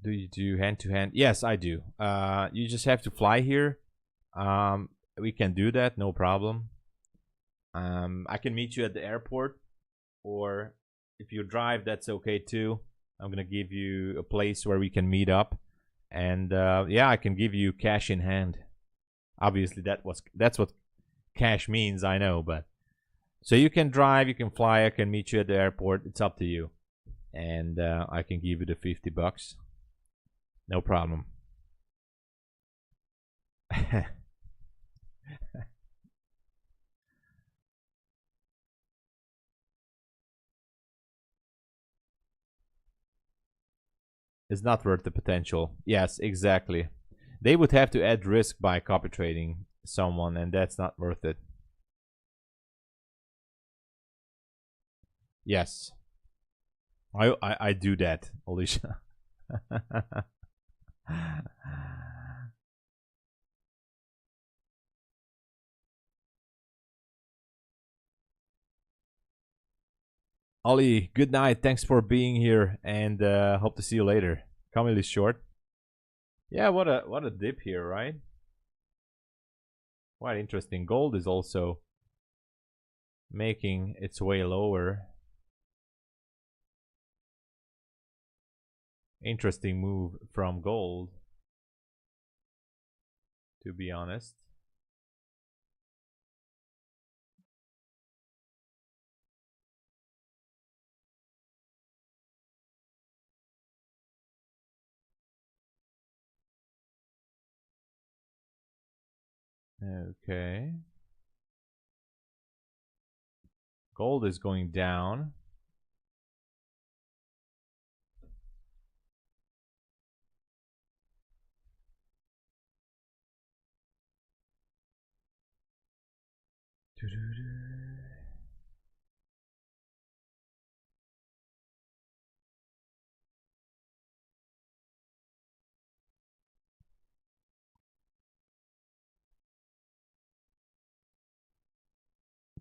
Do you do hand-to-hand? Yes, I do. You just have to fly here. We can do that, no problem. I can meet you at the airport, or if you drive, that's okay too. I'm gonna give you a place where we can meet up, and yeah, I can give you cash in hand. Obviously, that's what cash means, I know, but so you can drive, you can fly. I can meet you at the airport. It's up to you, and I can give you the $50. No problem. It's not worth the potential. Yes, exactly. They would have to add risk by copy trading someone, and that's not worth it. Yes. I do that, Alicia. Ollie, good night. Thanks for being here, and hope to see you later. Coming is short. Yeah, what a dip here, right? Quite interesting. Gold is also making its way lower. Interesting move from gold, to be honest. Okay. Gold is going down.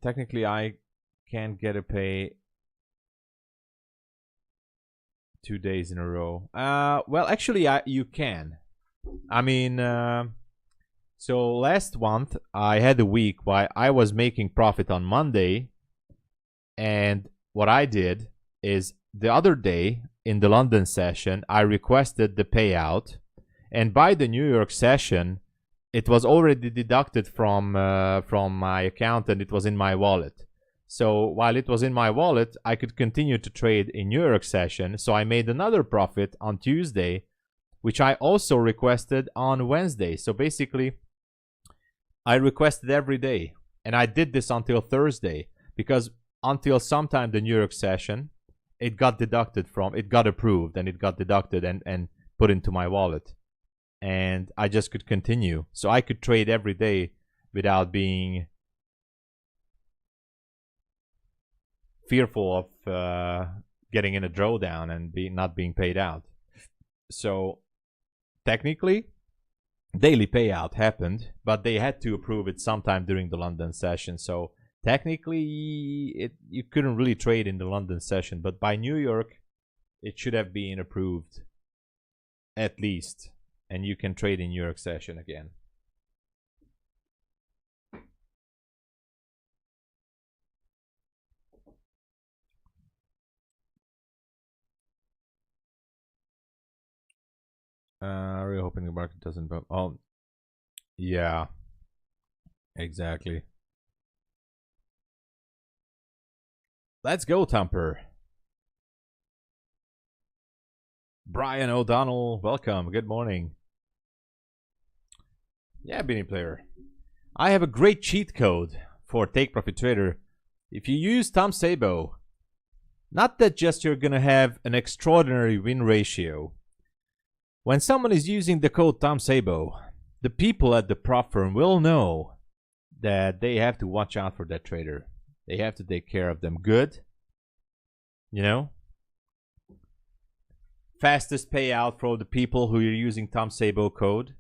Technically, I can't get a pay 2 days in a row. Well, actually, you can. I mean, so last month I had a week where I was making profit on Monday, and what I did is the other day in the London session I requested the payout, and by the New York session it was already deducted from my account, and it was in my wallet. So while it was in my wallet, I could continue to trade in New York session. So I made another profit on Tuesday, which I also requested on Wednesday. So basically, I requested every day, and I did this until Thursday, because until sometime the New York session, it got deducted from, it got approved, and it got deducted and put into my wallet. And I just could continue. So I could trade every day without being fearful of getting in a drawdown and not being paid out. So technically, daily payout happened, but they had to approve it sometime during the London session. So technically, you couldn't really trade in the London session, but by New York, it should have been approved at least. And you can trade in New York session again. Are you hoping the market doesn't vote? Oh, yeah, exactly. Let's go, Thumper. Brian O'Donnell, welcome. Good morning. Yeah, Beanie Player. I have a great cheat code for Take Profit Trader. If you use Tom Sabo, not that just you're gonna have an extraordinary win ratio, When someone is using the code TomSabo, the people at the prop firm will know that they have to watch out for that trader. They have to take care of them good. You know? Fastest payout for the people who are using TomSabo code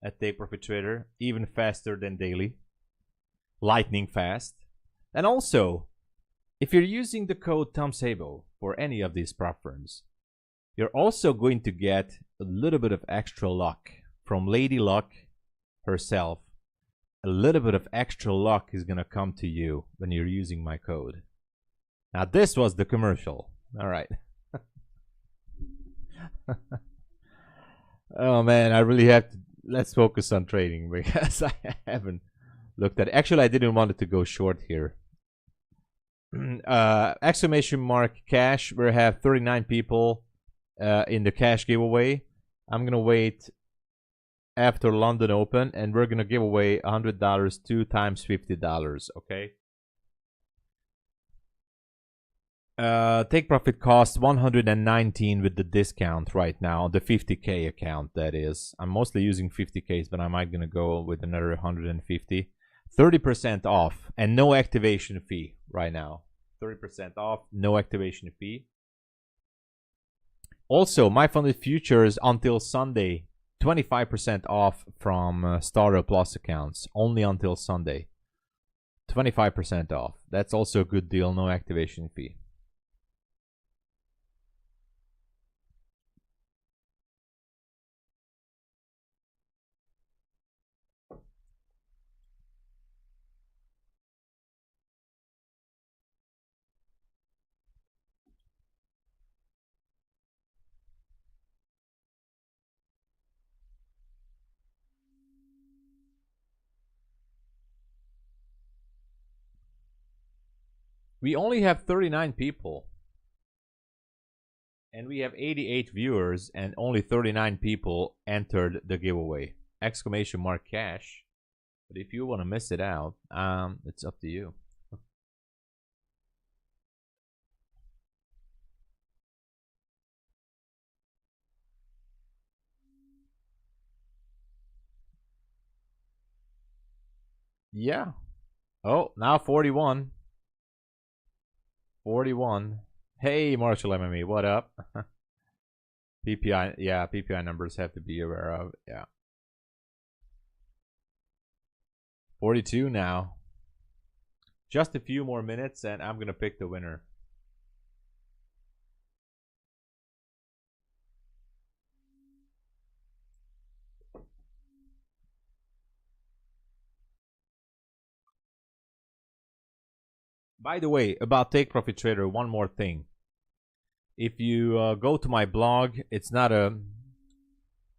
at Take Profit Trader. Even faster than daily. Lightning fast. And also, if you're using the code TomSabo for any of these prop firms, you're also going to get a little bit of extra luck from Lady Luck herself. A little bit of extra luck is going to come to you when you're using my code. Now, this was the commercial. All right. Oh, man, I really have to. Let's focus on trading because I haven't looked at it. Actually, I didn't want it to go short here. Exclamation mark cash. We have 39 people in the cash giveaway. I'm going to wait after London Open, and we're going to give away $100 2 times $50, okay? Take profit cost 119 with the discount right now, the 50k account, that is. I'm mostly using 50ks, but I might going to go with another 150. 30% off and no activation fee right now. 30% off, no activation fee. Also, MyFundedFutures until Sunday, 25% off from Starter Plus accounts, only until Sunday. 25% off. That's also a good deal, no activation fee. We only have 39 people. And we have 88 viewers and only 39 people entered the giveaway. Exclamation mark cash. But if you want to miss it out, it's up to you. Yeah. Oh, now 41. 41. Hey, Marshall MME, what up? PPI, yeah, PPI numbers have to be aware of, yeah. 42 now. Just a few more minutes and I'm gonna pick the winner. By the way, about Take Profit Trader, one more thing. If you go to my blog, it's not a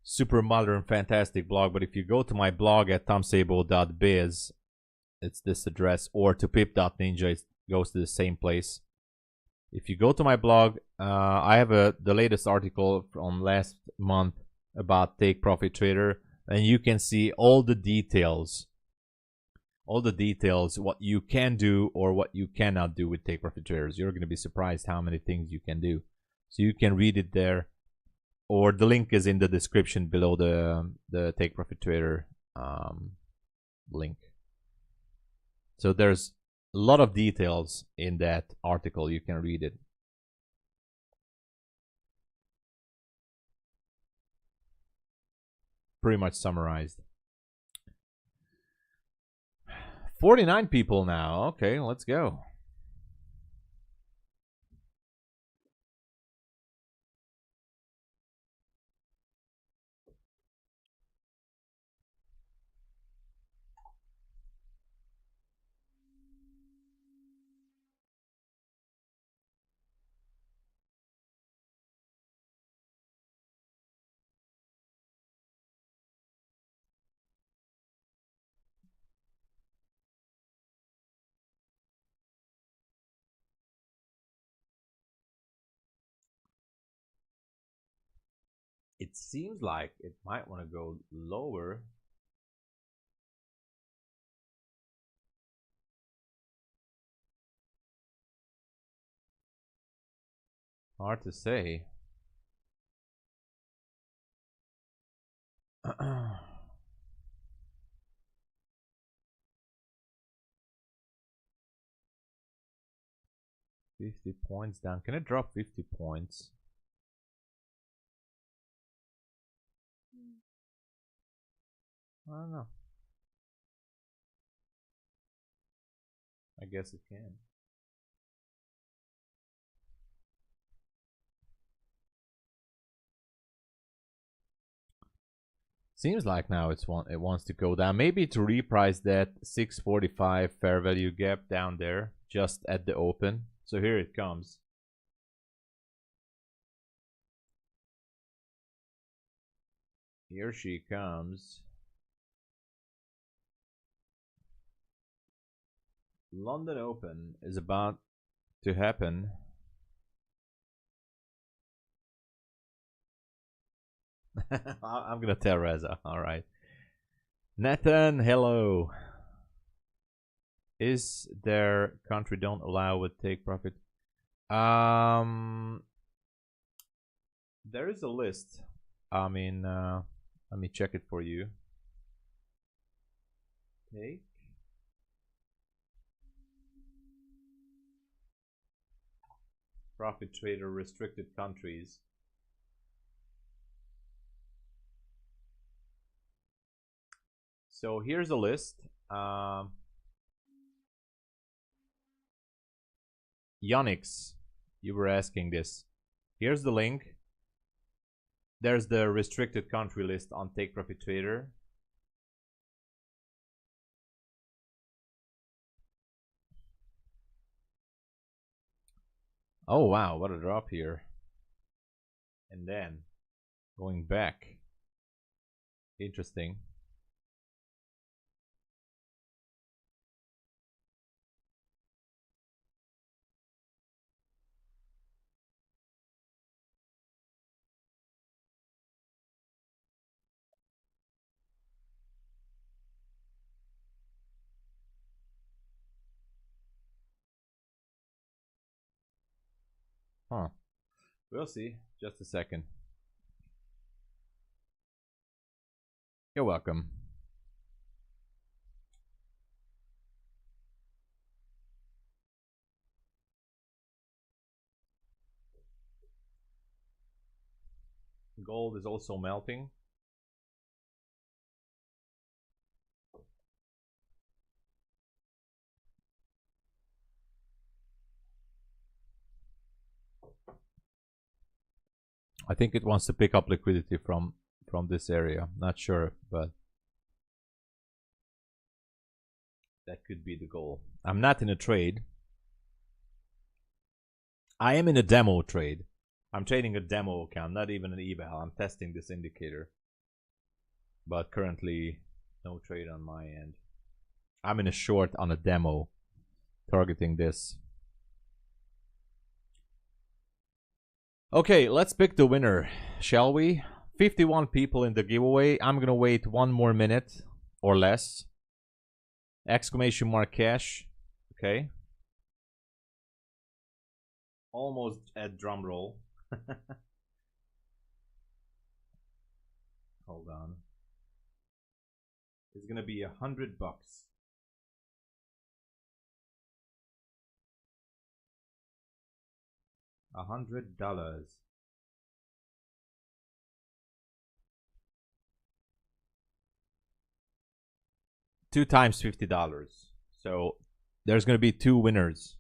super modern, fantastic blog, but if you go to my blog at tomsabo.biz, it's this address, or to pip.ninja, it goes to the same place. If you go to my blog, I have the latest article from last month about Take Profit Trader, and you can see all the details, what you can do or what you cannot do with Take Profit Traders. You're going to be surprised how many things you can do. So you can read it there, or the link is in the description below the Take Profit Trader link. So there's a lot of details in that article. You can read it. Pretty much summarized. 49 people now. Okay, let's go. It seems like it might want to go lower. Hard to say. 50 points down. Can I drop 50 points? I don't know. I guess it can. Seems like now it wants to go down. Maybe to reprice that 645 fair value gap down there just at the open. So here it comes. Here she comes. London Open is about to happen. I'm gonna tell Reza. All right. Nathan, hello. Is their country don't allow with take profit? There is a list. I mean, let me check it for you. Take profit trader restricted countries. So here's a list. Yonix, you were asking this. Here's the link. There's the restricted country list on Take Profit Trader. Oh wow, what a drop here. And then going back. Interesting. Huh. We'll see. Just a second. You're welcome. Gold is also melting. I think it wants to pick up liquidity from this area. Not sure, but that could be the goal. I'm not in a trade. I am in a demo trade. I'm trading a demo account, not even an eval. I'm testing this indicator. But currently, no trade on my end. I'm in a short on a demo, targeting this. Okay, let's pick the winner, shall we? 51 people in the giveaway. I'm gonna wait 1 more minute or less. Exclamation mark cash. Okay. Almost at drum roll. Hold on. It's gonna be $100. $100. Two times $50. So there's gonna be 2 winners.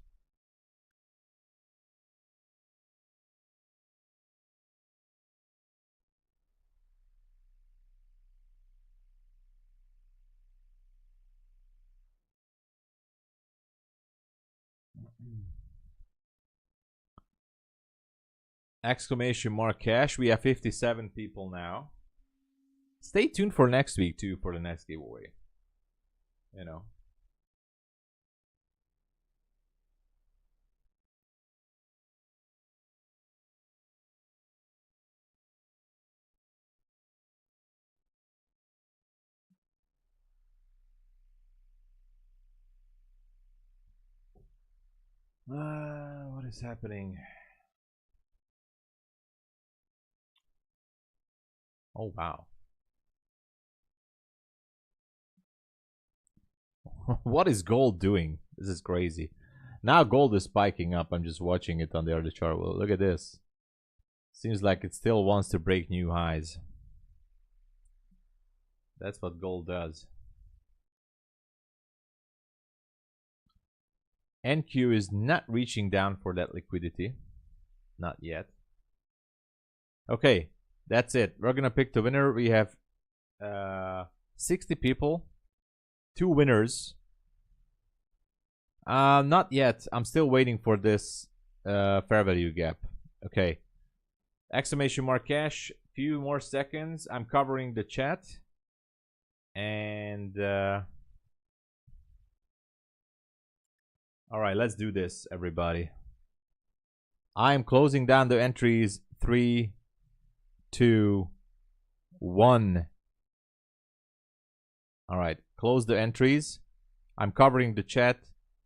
Exclamation mark cash. We have 57 people now. Stay tuned for next week too, for the next giveaway. You know. What is happening? Oh wow. What is gold doing? This is crazy. Now gold is spiking up. I'm just watching it on the other chart. Well, look at this. Seems like it still wants to break new highs. That's what gold does. NQ is not reaching down for that liquidity. Not yet. Okay, that's it. We're gonna pick the winner. We have 60 people. 2 winners. Not yet. I'm still waiting for this fair value gap. Okay. Exclamation mark cash. Few more seconds. I'm covering the chat. And all right, let's do this, everybody. I'm closing down the entries. 3, 2, 1. All right, close the entries. I'm covering the chat.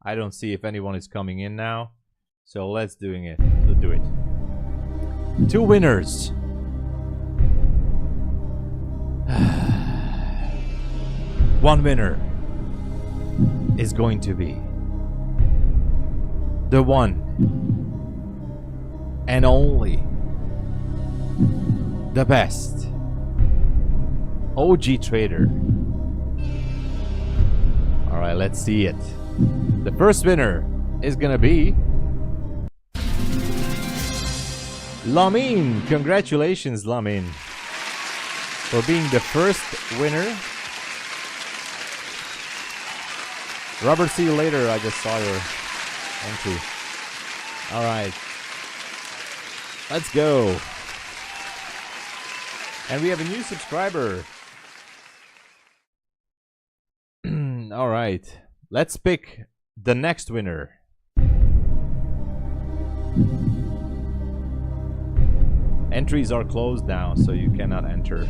I don't see if anyone is coming in now. So let's do it. 2 winners. One winner is going to be the one and only, the best OG trader. All right, let's see it. The first winner is gonna be Lamin. Congratulations, Lamin, for being the first winner. Robert, see you later. I just saw your entry. All right, let's go. And we have a new subscriber. All right, let's pick the next winner. Entries are closed now, so you cannot enter.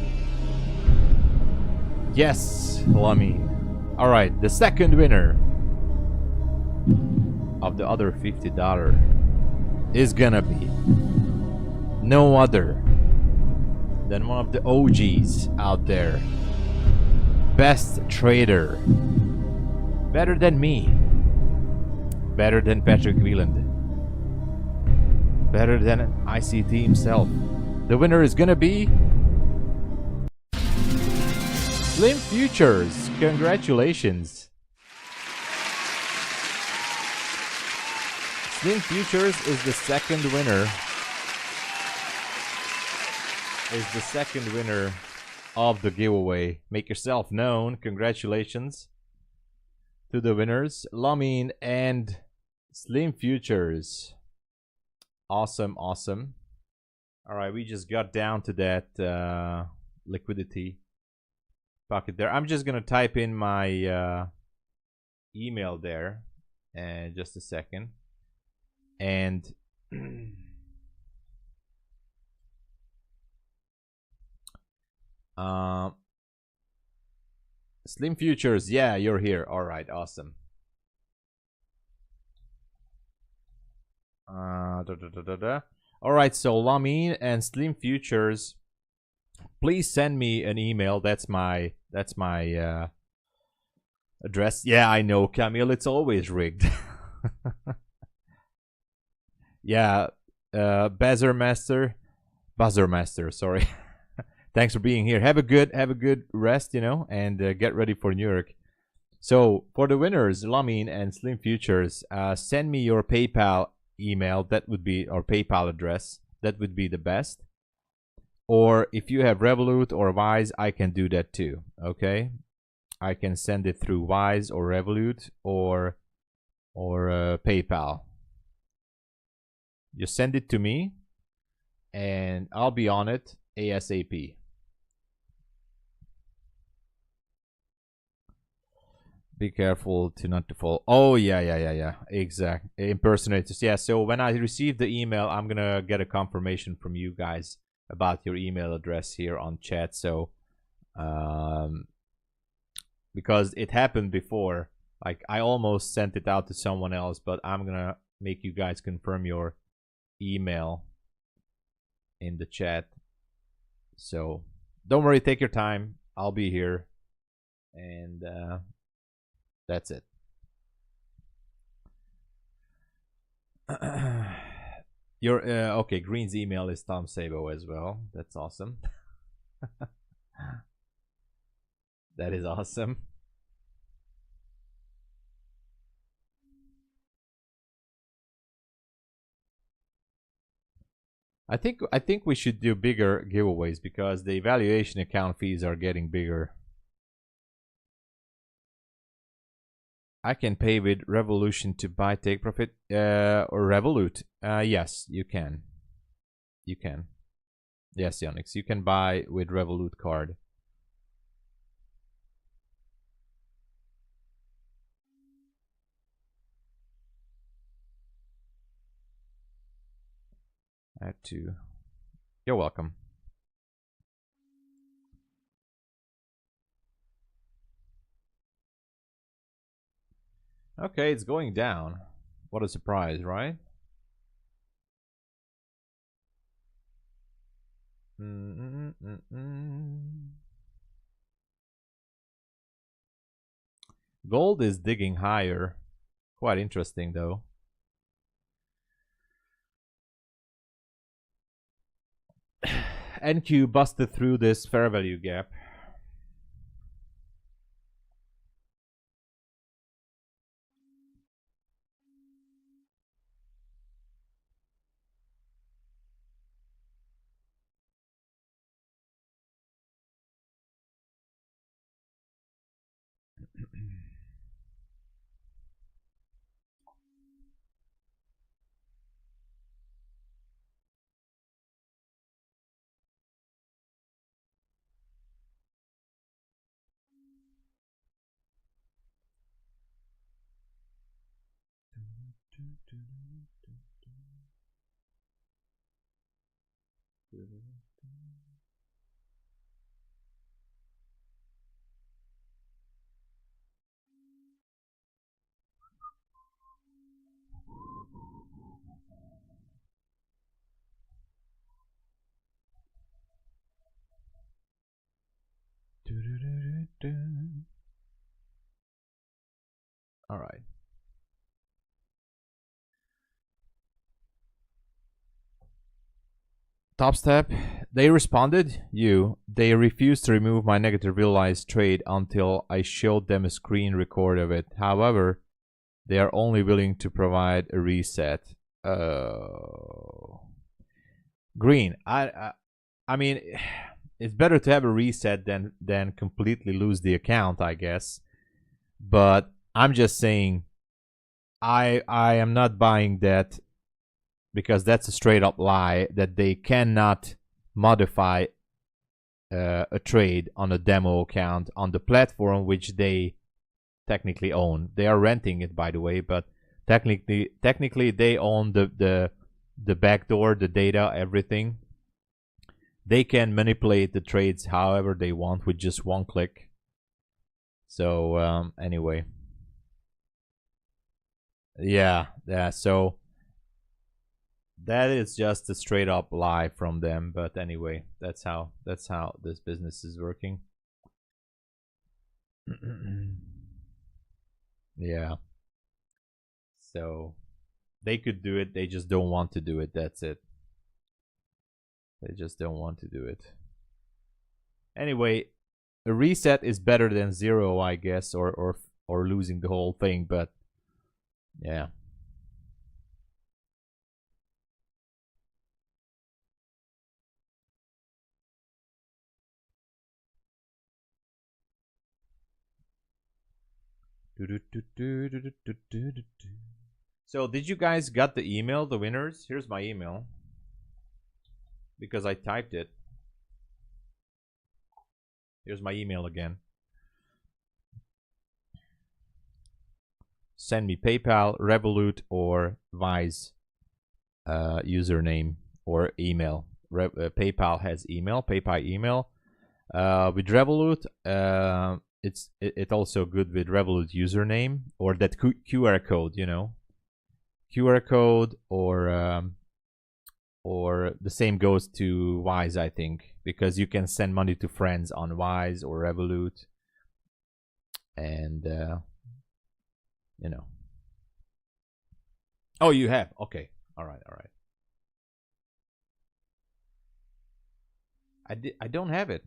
Yes, Lamin. All right, the second winner of the other $50 is gonna be no other than one of the OGs out there. Best trader. Better than me. Better than Patrick Wieland. Better than ICT himself. The winner is gonna be Slim Futures. Congratulations. Slim Futures is the second winner. Of the giveaway. Make yourself known. Congratulations to the winners, Lamin and Slim Futures. Awesome, awesome. All right, we just got down to that liquidity pocket there. I'm just gonna type in my email there in just a second. And Slim Futures, yeah, you're here. All right, awesome. All right, so Lamin and Slim Futures, please send me an email. That's my address. Yeah, I know, Camille, it's always rigged. Yeah, Buzzermaster, sorry. Thanks for being here. Have a good rest, you know, and get ready for New York. So for the winners, Lamin and Slim Futures, send me your PayPal email. That would be, or PayPal address. That would be the best. Or if you have Revolut or Wise, I can do that too. Okay, I can send it through Wise or Revolut or PayPal. Just send it to me, and I'll be on it ASAP. Be careful to not to fall. Oh yeah. Exact impersonators. Yeah. So when I receive the email, I'm gonna get a confirmation from you guys about your email address here on chat. So, because it happened before, like I almost sent it out to someone else, but I'm gonna make you guys confirm your email in the chat. So don't worry, take your time. I'll be here, and That's it. Your okay, Green's email is Tom Sabo as well. That's awesome. That is awesome. I think we should do bigger giveaways because the evaluation account fees are getting bigger. I can pay with Revolution to buy take profit or Revolut. Yes, you can. You can. Yes, Yanix, you can buy with Revolut card. I had to. You're welcome. Okay, it's going down. What a surprise, right? Gold is digging higher. Quite interesting, though. NQ busted through this fair value gap. All right. Top step. They responded. They refused to remove my negative realized trade until I showed them a screen record of it. However, they are only willing to provide a reset. Green. I mean, it's better to have a reset than completely lose the account, I guess. But I'm just saying, I am not buying that because that's a straight up lie that they cannot modify a trade on a demo account on the platform which they technically own. They are renting it, by the way, but technically they own the backdoor, the data, everything. They can manipulate the trades however they want with just one click. So anyway, yeah. So that is just a straight up lie from them. But anyway, that's how this business is working. Yeah. So they could do it. They just don't want to do it. That's it. They just don't want to do it. Anyway, a reset is better than zero, I guess, or losing the whole thing. But yeah. So did you guys got the email, the winners? Here's my email because I typed it. Here's my email again. Send me PayPal, Revolut, or Wise username or email. PayPal has email, PayPal email. With Revolut, it's also good with Revolut username or that QR code, you know, QR code, or the same goes to Wise, I think, because you can send money to friends on Wise or Revolut, and you know. Oh, you have. Okay. All right. All right. I don't have it.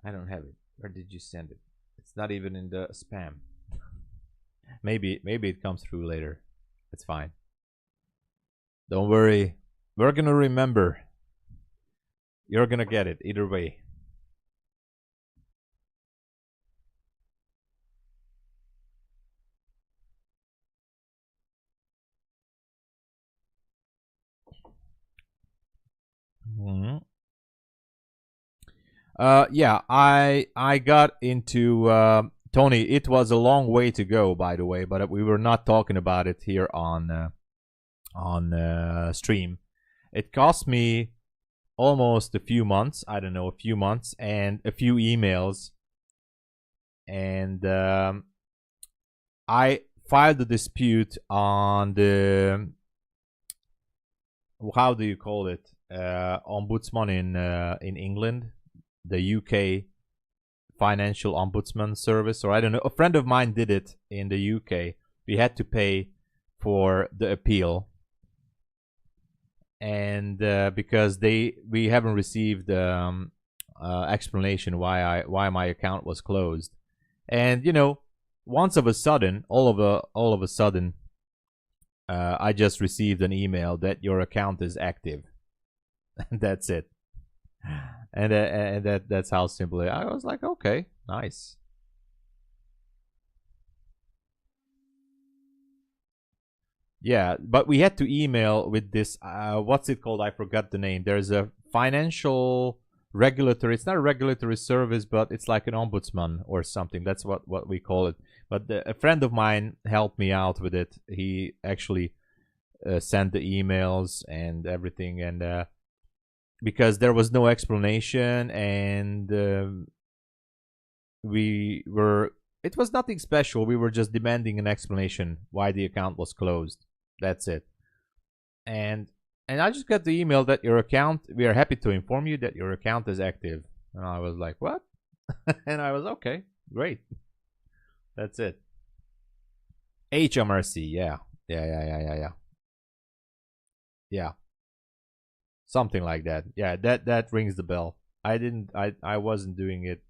I don't have it. Where did you send it? It's not even in the spam. Maybe it comes through later. It's fine. Don't worry. We're gonna remember. You're gonna get it either way. Mhm. Yeah, I got into Tony. It was a long way to go, by the way, but we were not talking about it here on stream. It cost me almost a few months. I don't know, a few months and a few emails, and I filed a dispute on the, how do you call it, ombudsman in England, the UK financial ombudsman service, or I don't know. A friend of mine did it in the UK. We had to pay for the appeal, and because we haven't received explanation why my account was closed, and once of a sudden, all of a sudden, I just received an email that your account is active. That's it. And that's how simple it is. I was like, okay, nice. Yeah, but we had to email with this. What's it called? I forgot the name. There's a financial regulatory. It's not a regulatory service, but it's like an ombudsman or something. That's what we call it. But a friend of mine helped me out with it. He actually sent the emails and everything, and because there was no explanation, and we were. It was nothing special. We were just demanding an explanation why the account was closed. That's it. And I just got the email that your account. We are happy to inform you that your account is active. And I was like, what? And I was okay, great. That's it. HMRC, yeah, yeah. Yeah, something like that. Yeah, that rings the bell. I wasn't doing it.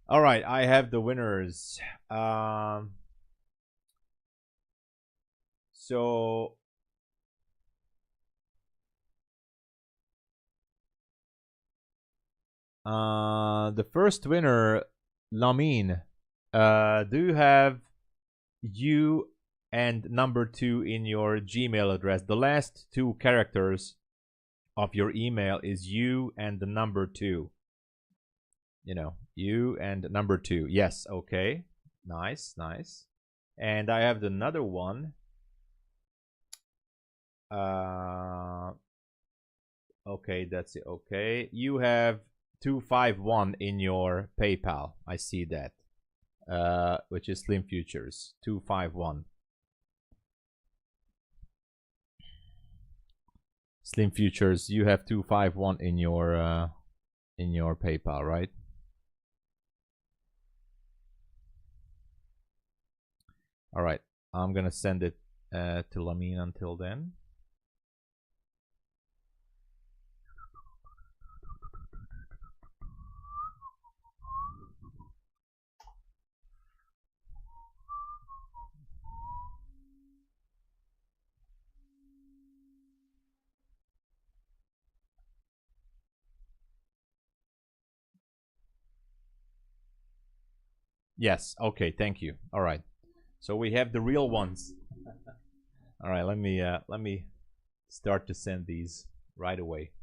All right, I have the winners. So the first winner, Lamin. Do you have you and number 2 in your Gmail address? The last 2 characters of your email is you and the number 2. You and number 2. Yes, okay. Nice, nice. And I have another one. Okay, that's it. Okay. You have 251 in your PayPal. I see that. Which is Slim Futures 251. Slim Futures, you have 251 in your PayPal, right? All right, I'm gonna send it to Lamin until then. Yes. Okay. Thank you. All right. So we have the real ones. All right. Let me start to send these right away.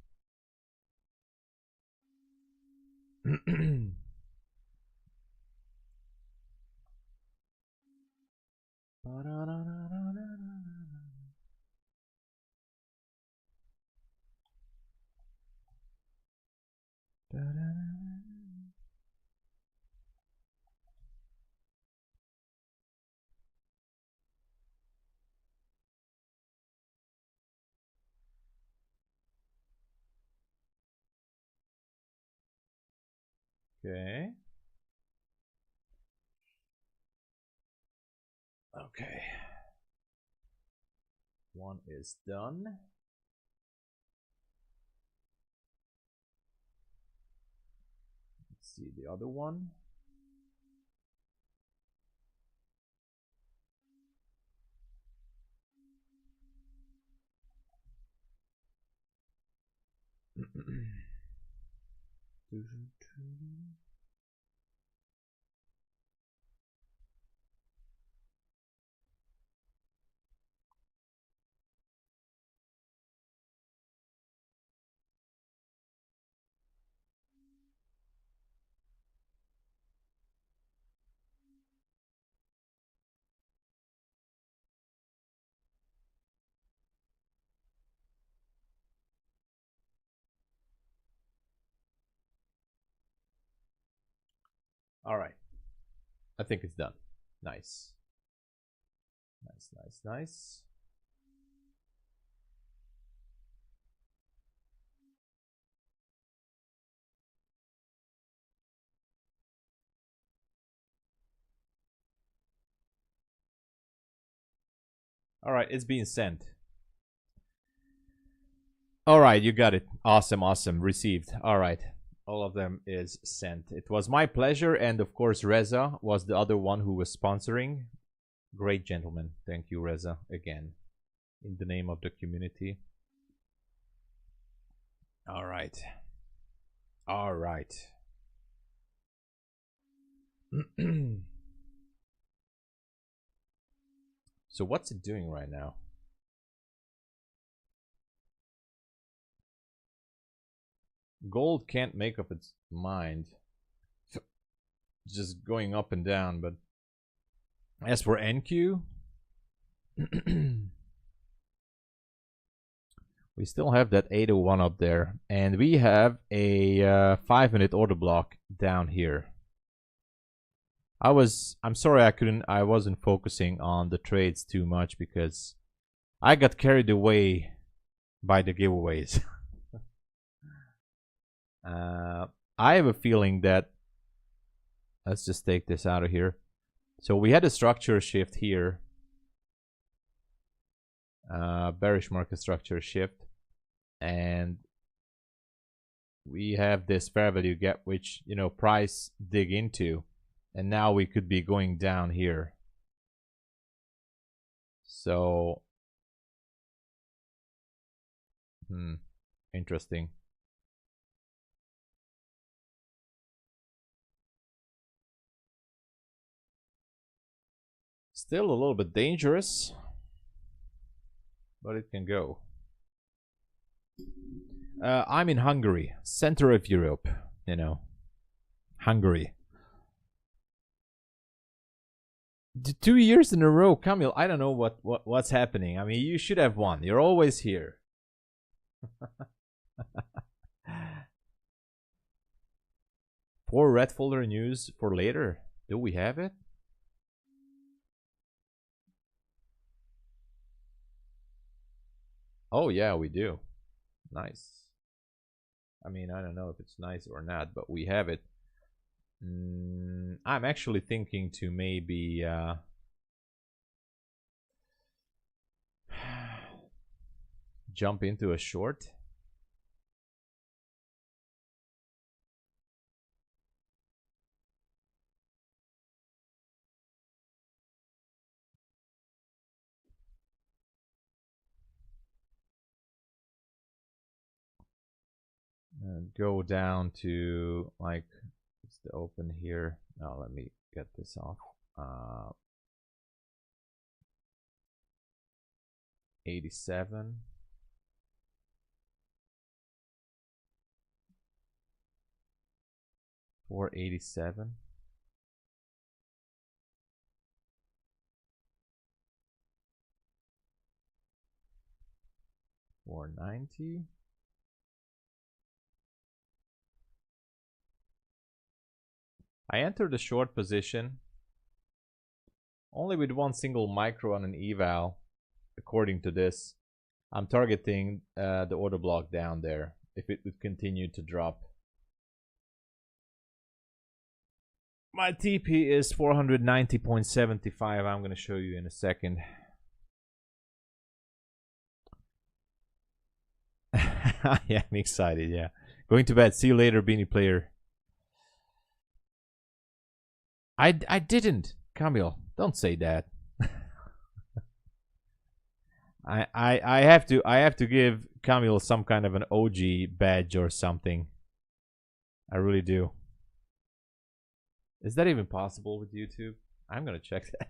Okay. Okay. One is done. Let's see the other one. All right. I think it's done. Nice. Nice, nice, nice. All right, it's being sent. All right, you got it. Awesome, awesome. Received. All right. All of them is sent. It was my pleasure. And of course, Reza was the other one who was sponsoring. Great gentleman. Thank you, Reza, again, in the name of the community. All right. All right. So what's it doing right now? Gold can't make up its mind. Just going up and down, but as for NQ, we still have that 801 up there, and we have a 5-minute order block down here. I'm sorry I wasn't focusing on the trades too much because I got carried away by the giveaways. I have a feeling that, let's just take this out of here. So we had a structure shift here, bearish market structure shift, and we have this fair value gap, which, you know, price dig into, and now we could be going down here. So interesting. Still a little bit dangerous, but it can go. I'm in Hungary, center of Europe, you know, Hungary. 2 years in a row, Kamil. I don't know what's happening. I mean, you should have won. You're always here. For red folder news for later. Do we have it? Oh yeah, we do. Nice. I mean, I don't know if it's nice or not, but we have it. I'm actually thinking to maybe jump into a short. And go down to, like, it's the open here. Now let me get this off. 87. $487. $490. I entered a short position only with one single micro on an eval. According to this, I'm targeting the order block down there if it would continue to drop. My TP is 490.75. I'm gonna show you in a second. Yeah, I'm excited. Yeah, going to bed. See you later, Beanie Player. I didn't, Camille. Don't say that. I have to give Camille some kind of an OG badge or something. I really do. Is that even possible with YouTube? I'm gonna check that.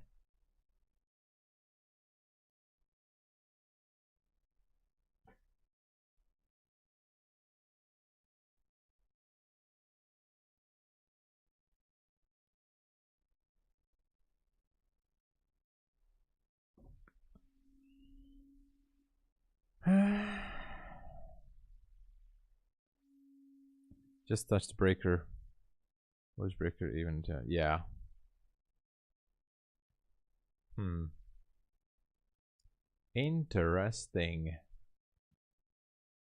Just touch the breaker. Was breaker even? Yeah. Interesting.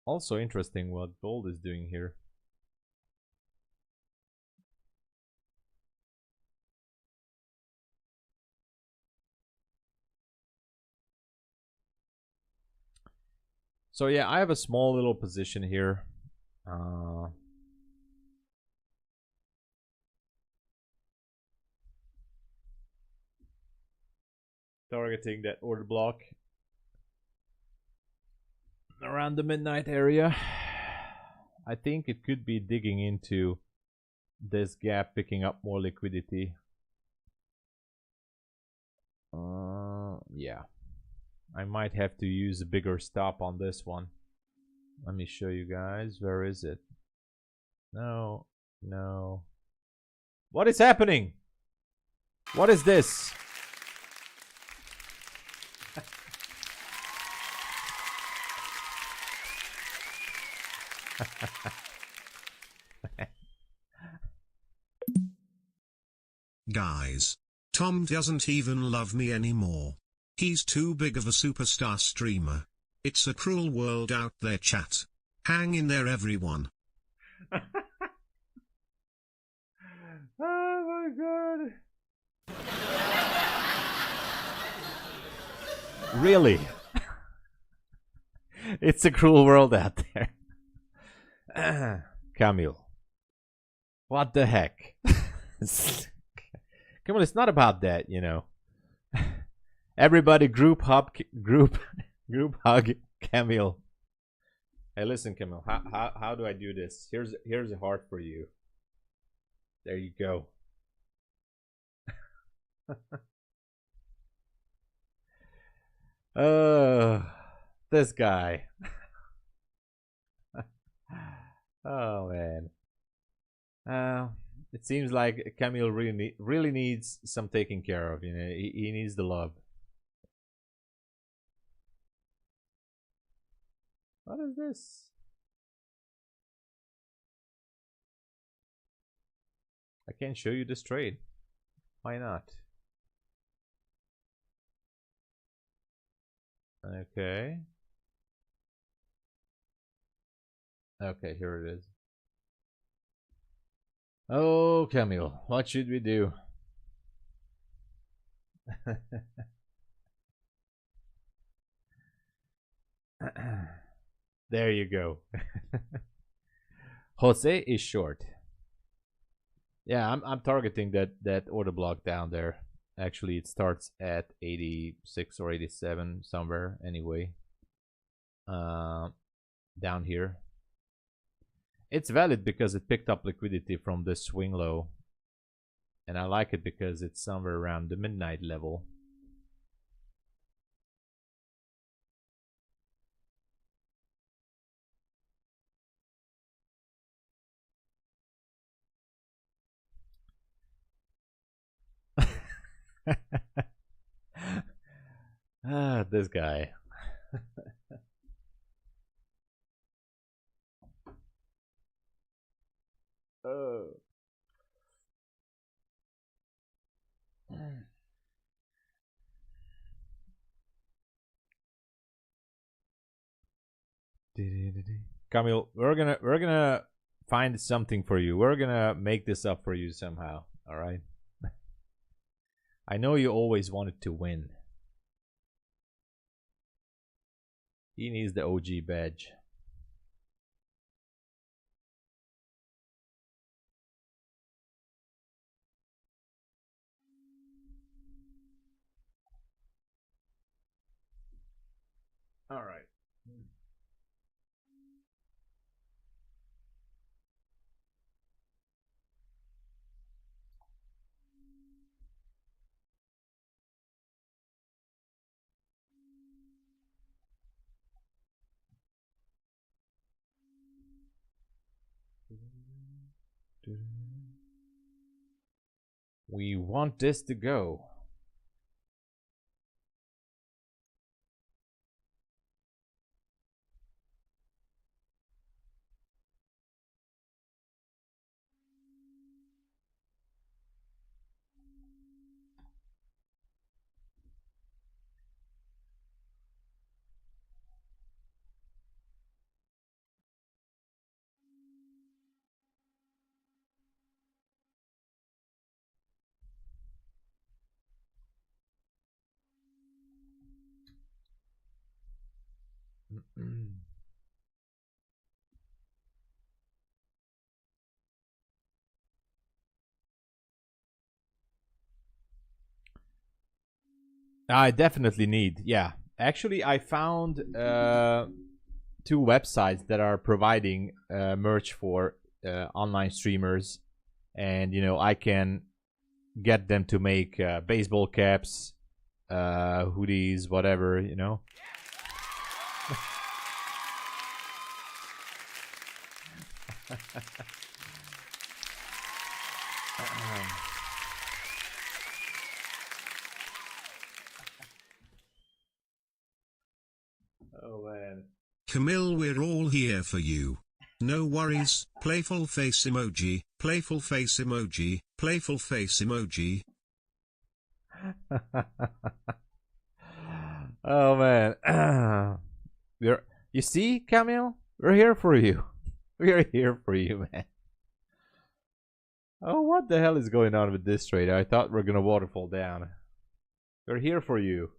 Also interesting what gold is doing here. So yeah, I have a small little position here. Targeting that order block around the midnight area. I think it could be digging into this gap, picking up more liquidity. Yeah, I might have to use a bigger stop on this one. Let me show you guys. Where is it? No. What is happening? What is this? Guys, Tom doesn't even love me anymore. He's too big of a superstar streamer. It's a cruel world out there, chat. Hang in there, everyone. Oh my god. Really? It's a cruel world out there. Camille. What the heck? Come on, it's not about that, you know. Everybody group hug Camille. Hey, listen, Camille. How do I do this? Here's a heart for you. There you go. This guy. Oh man. It seems like Camille really needs some taking care of. You know, he needs the love. What is this? I can't show you this trade. Why not? Okay. Okay, here it is. Oh, Camille, what should we do? There you go. Jose is short. Yeah, I'm targeting that order block down there. Actually, it starts at 86 or 87 somewhere anyway. Down here. It's valid because it picked up liquidity from this swing low. And I like it because it's somewhere around the midnight level. This guy. Oh. Camille, we're gonna find something for you. We're gonna make this up for you somehow. All right. I know you always wanted to win. He needs the OG badge. All right. We want this to go. I definitely need. Yeah. Actually, I found two websites that are providing merch for online streamers, and I can get them to make baseball caps, hoodies, whatever. Oh man. Camille, we're all here for you. No worries. Playful face emoji, playful face emoji, playful face emoji. Oh man. You see, Camille? We're here for you. We're here for you, man. Oh, what the hell is going on with this trade? I thought we're gonna waterfall down. We're here for you.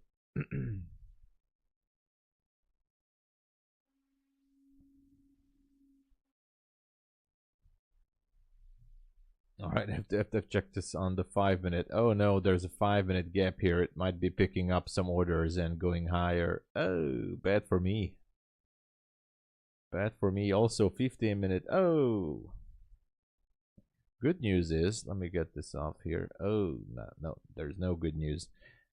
Alright, I have to check this on the 5-minute. Oh no, there's a 5-minute gap here. It might be picking up some orders and going higher. Oh, bad for me. Bad for me. Also 15-minute. Oh. Good news is, let me get this off here. Oh, no, there's no good news.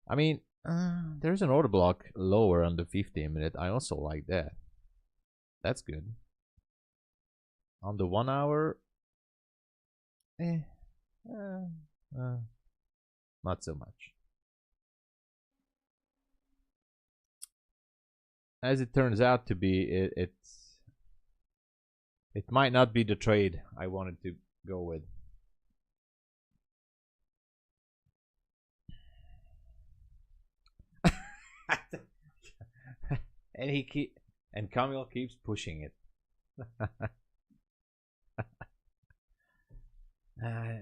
I mean, there's an order block lower on the 15-minute. I also like that. That's good. On the 1 hour, not so much. As it turns out to be, it might not be the trade I wanted to go with. And Camille keeps pushing it.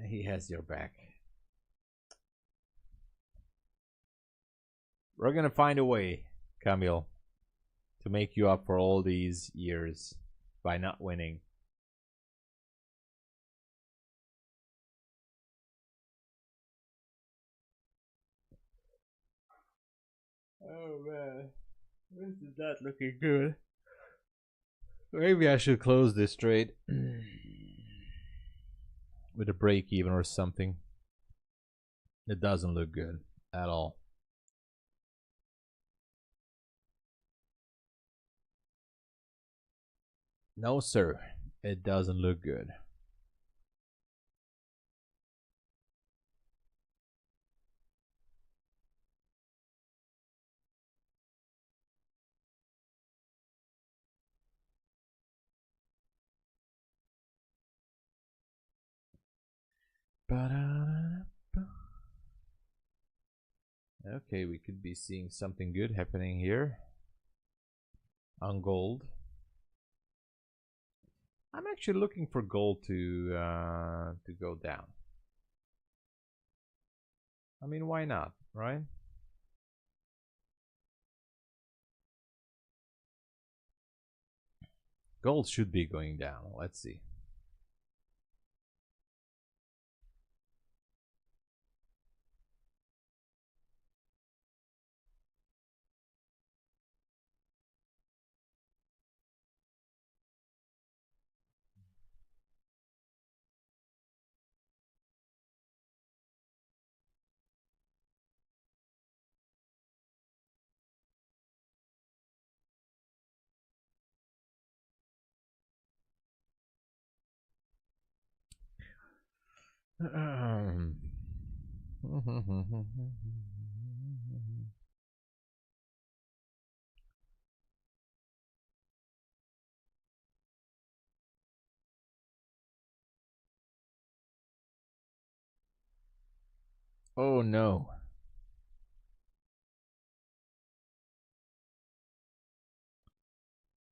He has your back. We're gonna find a way, Camille, to make you up for all these years by not winning. Oh man, this is not looking good. Maybe I should close this trade with a break even or something. It doesn't look good at all. No sir, it doesn't look good. Okay, we could be seeing something good happening here on gold. I'm actually looking for gold to go down. I mean, why not, right? Gold should be going down. Let's see. Oh no.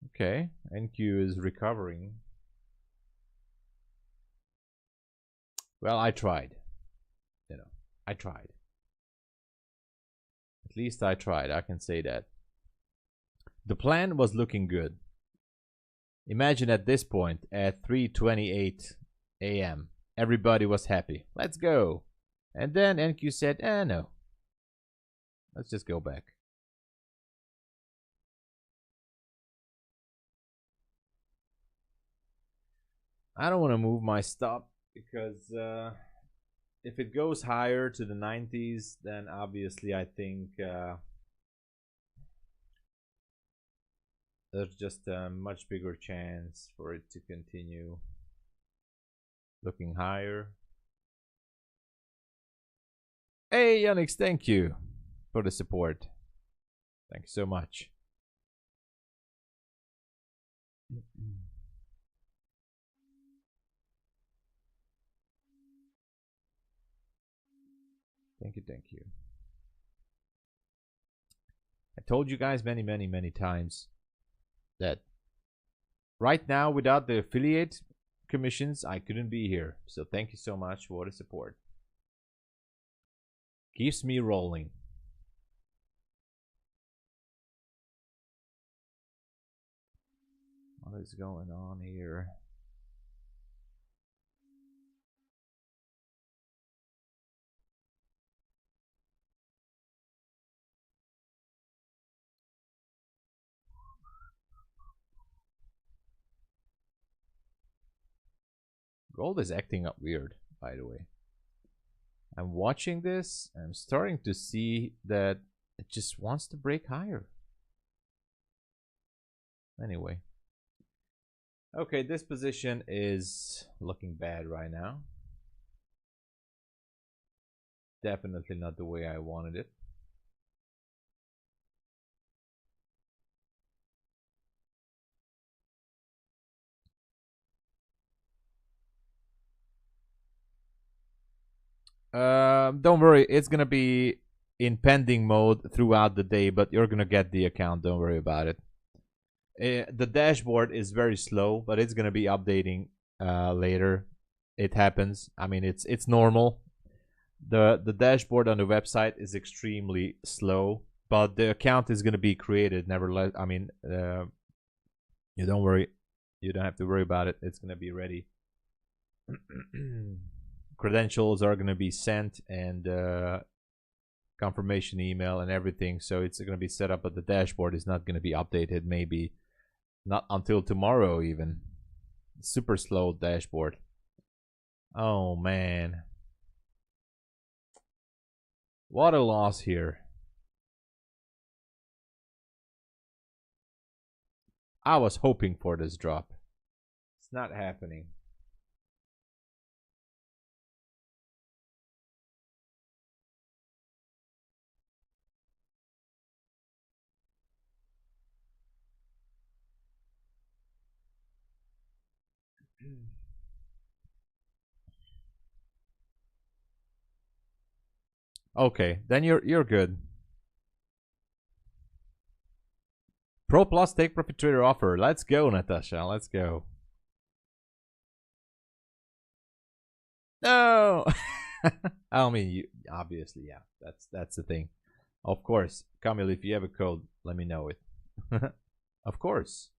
Okay, NQ is recovering. Well, I tried. You know, I tried. At least I tried. I can say that. The plan was looking good. Imagine at this point, at 3:28 a.m., everybody was happy. Let's go. And then NQ said, no. Let's just go back. I don't want to move my stop because if it goes higher to the 90s, then obviously I think there's just a much bigger chance for it to continue looking higher. Hey, Yannick, thank you for the support. Thank you so much. Thank you, thank you. I told you guys many times that right now, without the affiliate commissions, I couldn't be here. So thank you so much for the support. Keeps me rolling. What is going on here? Gold is acting up weird, by the way. I'm watching this. I'm starting to see that it just wants to break higher. Anyway. Okay, this position is looking bad right now. Definitely not the way I wanted it. Don't worry, it's gonna be in pending mode throughout the day, but you're gonna get the account. Don't worry about it. The dashboard is very slow, but it's gonna be updating later. It happens. I mean, it's normal. The dashboard on the website is extremely slow, but the account is gonna be created. Nevertheless, I mean, you don't worry. You don't have to worry about it. It's gonna be ready. Credentials are going to be sent and confirmation email and everything, so it's going to be set up, but the dashboard is not going to be updated, maybe not until tomorrow even. Super slow dashboard. Oh man, what a loss here. I was hoping for this drop. It's not happening. Okay, then you're good. Pro Plus Take Profit Trader offer. Let's go, Natasha. Let's go. No. I mean, you obviously, yeah. That's the thing. Of course, Camille, if you have a code, let me know it. Of course.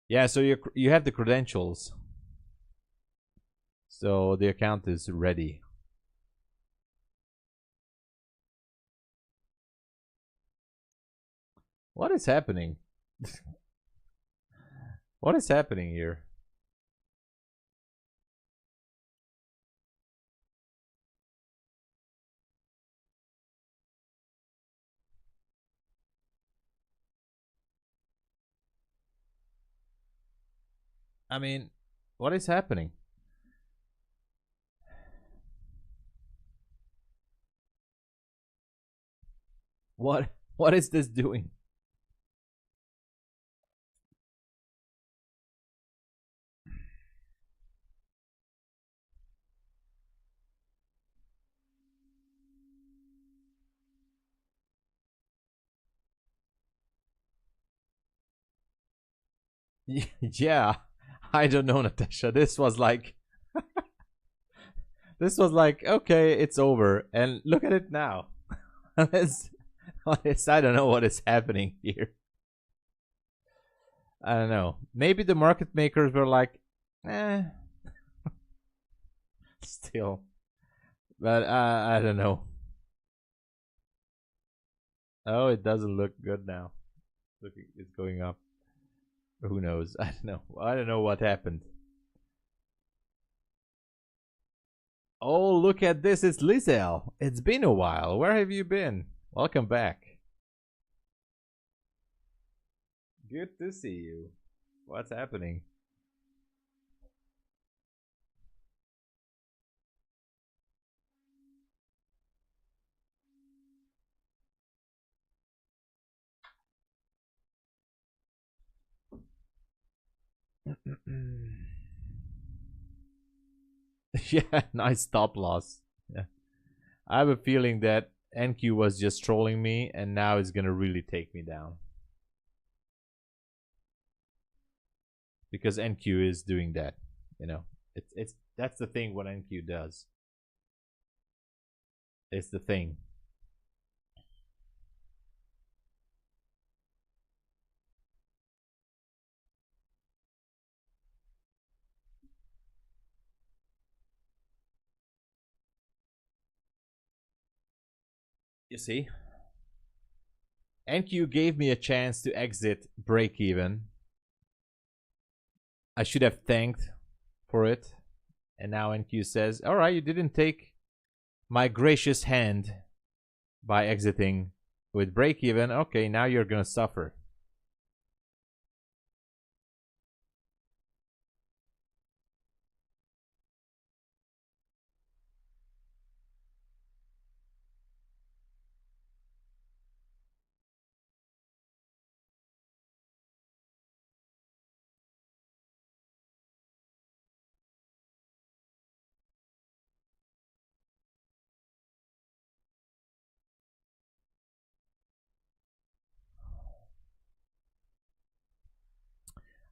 Yeah, so you have the credentials. So the account is ready. What is happening? What is happening here? I mean, what is happening? What is this doing? Yeah, I don't know, Natasha. This was like okay, it's over, and look at it now. I don't know what is happening here. I don't know. Maybe the market makers were like, still, but I don't know. Oh, it doesn't look good now. Look, it's going up. Who knows? I don't know. I don't know what happened. Oh, look at this. It's Lizelle. It's been a while. Where have you been? Welcome back. Good to see you. What's happening? Yeah, nice stop loss. Yeah. I have a feeling that NQ was just trolling me and now it's gonna really take me down. Because NQ is doing that, you know. It's that's the thing what NQ does. It's the thing. You see? NQ gave me a chance to exit break even. I should have thanked for it. And now NQ says, alright, you didn't take my gracious hand by exiting with break even. Okay, now you're gonna suffer.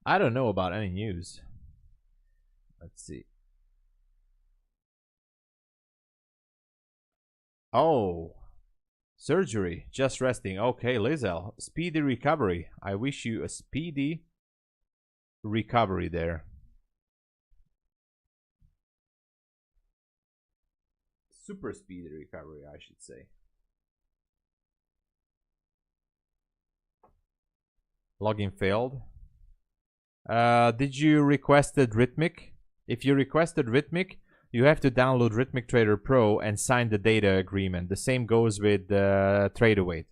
I don't know about any news. Let's see. Oh, surgery, just resting. Okay, Lizelle, speedy recovery. I wish you a speedy recovery there. Super speedy recovery, I should say. Login failed. Did you requested Rhythmic? If you requested Rhythmic, you have to download Rhythmic Trader Pro and sign the data agreement. The same goes with TradeAway.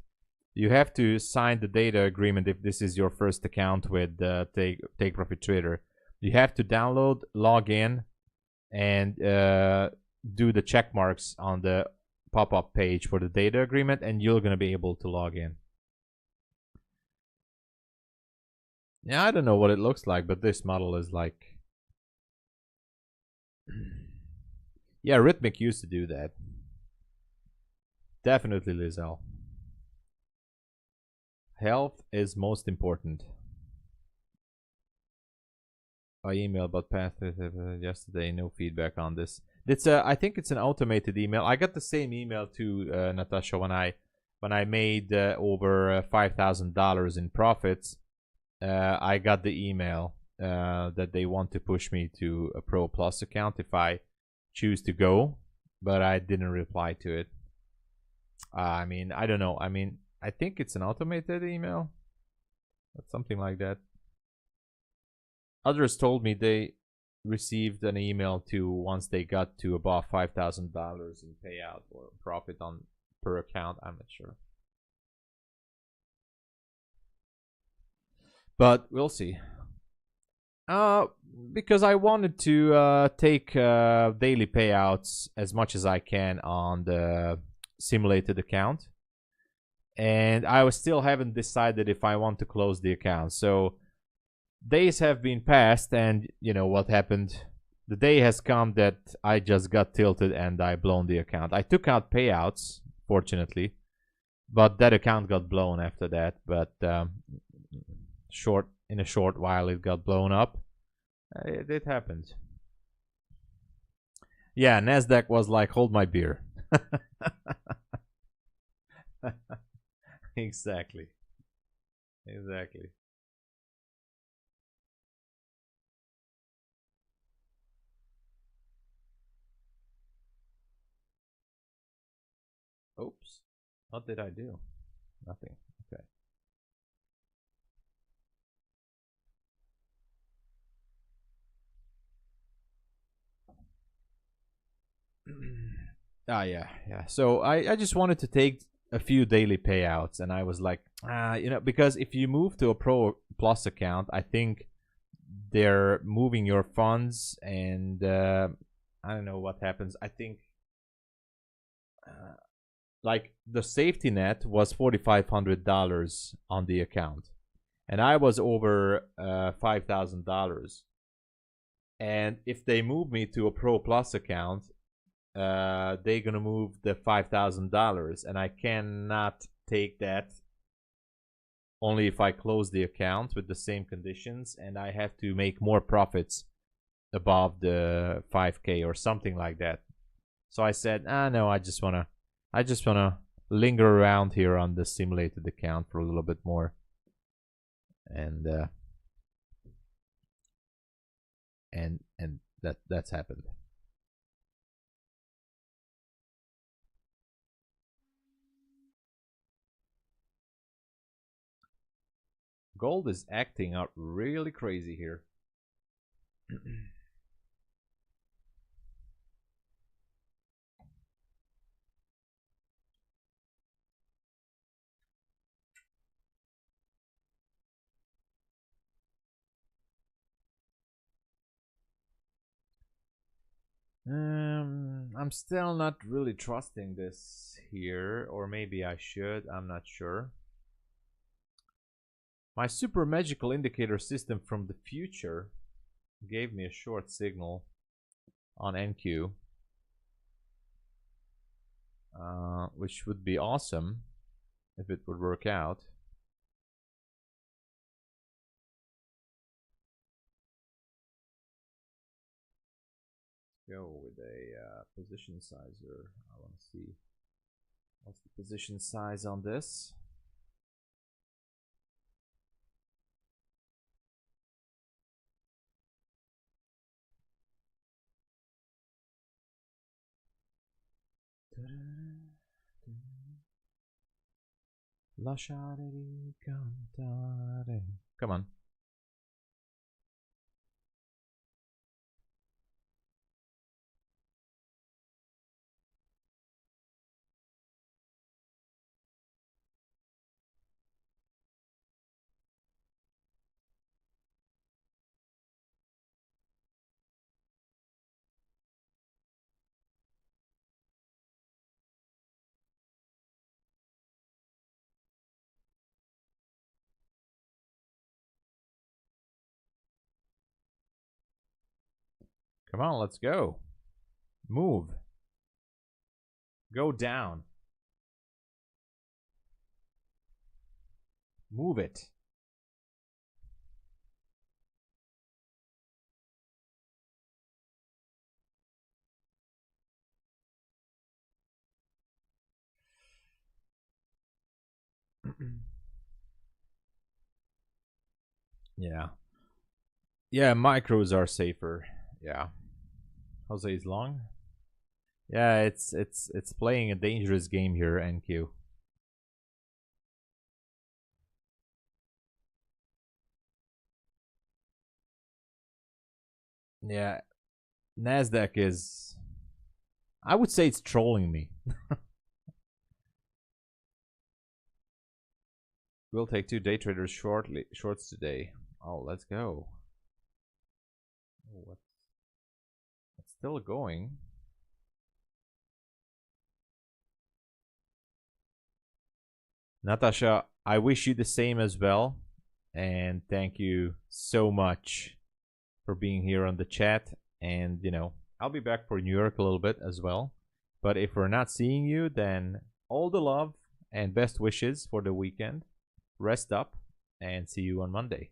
You have to sign the data agreement if this is your first account with Take Profit Trader. You have to download, log in, and do the check marks on the pop-up page for the data agreement, and you're gonna be able to log in. Yeah, I don't know what it looks like, but this model is like... Yeah, Rhythmic used to do that. Definitely, Lizelle. Health is most important. I emailed about path yesterday, no feedback on this. It's a. I think it's an automated email. I got the same email too, Natasha, when I made over $5,000 in profits. I got the email that they want to push me to a Pro Plus account if I choose to go, but I didn't reply to it. I mean, I don't know. I mean, I think it's an automated email, but something like that. Others told me they received an email too once they got to above $5,000 in payout or profit on per account. I'm not sure, but we'll see. Because I wanted to take daily payouts as much as I can on the simulated account, and I still haven't decided if I want to close the account. So days have been passed, and you know what happened. The day has come that I just got tilted and I blown the account. I took out payouts, fortunately, but that account got blown after that. But in a short while, it got blown up. It happened. Yeah, Nasdaq was like, hold my beer. Exactly. Exactly. Oops. What did I do? Nothing. Okay. Yeah. So I just wanted to take a few daily payouts, and I was like, because if you move to a Pro Plus account, I think they're moving your funds, and I don't know what happens. I think like the safety net was $4,500 on the account, and I was over $5,000. And if they move me to a Pro Plus account, they're gonna move the $5,000, and I cannot take that. Only if I close the account with the same conditions, and I have to make more profits above the 5K or something like that. So I said, no, I just wanna linger around here on the simulated account for a little bit more, and that's happened. Gold is acting out really crazy here. I'm still not really trusting this here, or maybe I should, I'm not sure. My super magical indicator system from the future gave me a short signal on NQ, which would be awesome if it would work out. Go with a position sizer. I want to see what's the position size on this. Lasciare cantare. Come on. Come on, let's go. Move. Go down. Move it. Yeah. Yeah, micros are safer. Yeah. Jose is long. Yeah, it's playing a dangerous game here, NQ. Yeah, Nasdaq is, I would say it's trolling me. We'll take 2 day traders shorts today. Oh, let's go. Oh, it's still going. Natasha, I wish you the same as well. And thank you so much for being here on the chat. And, I'll be back for New York a little bit as well. But if we're not seeing you, then all the love and best wishes for the weekend. Rest up and see you on Monday.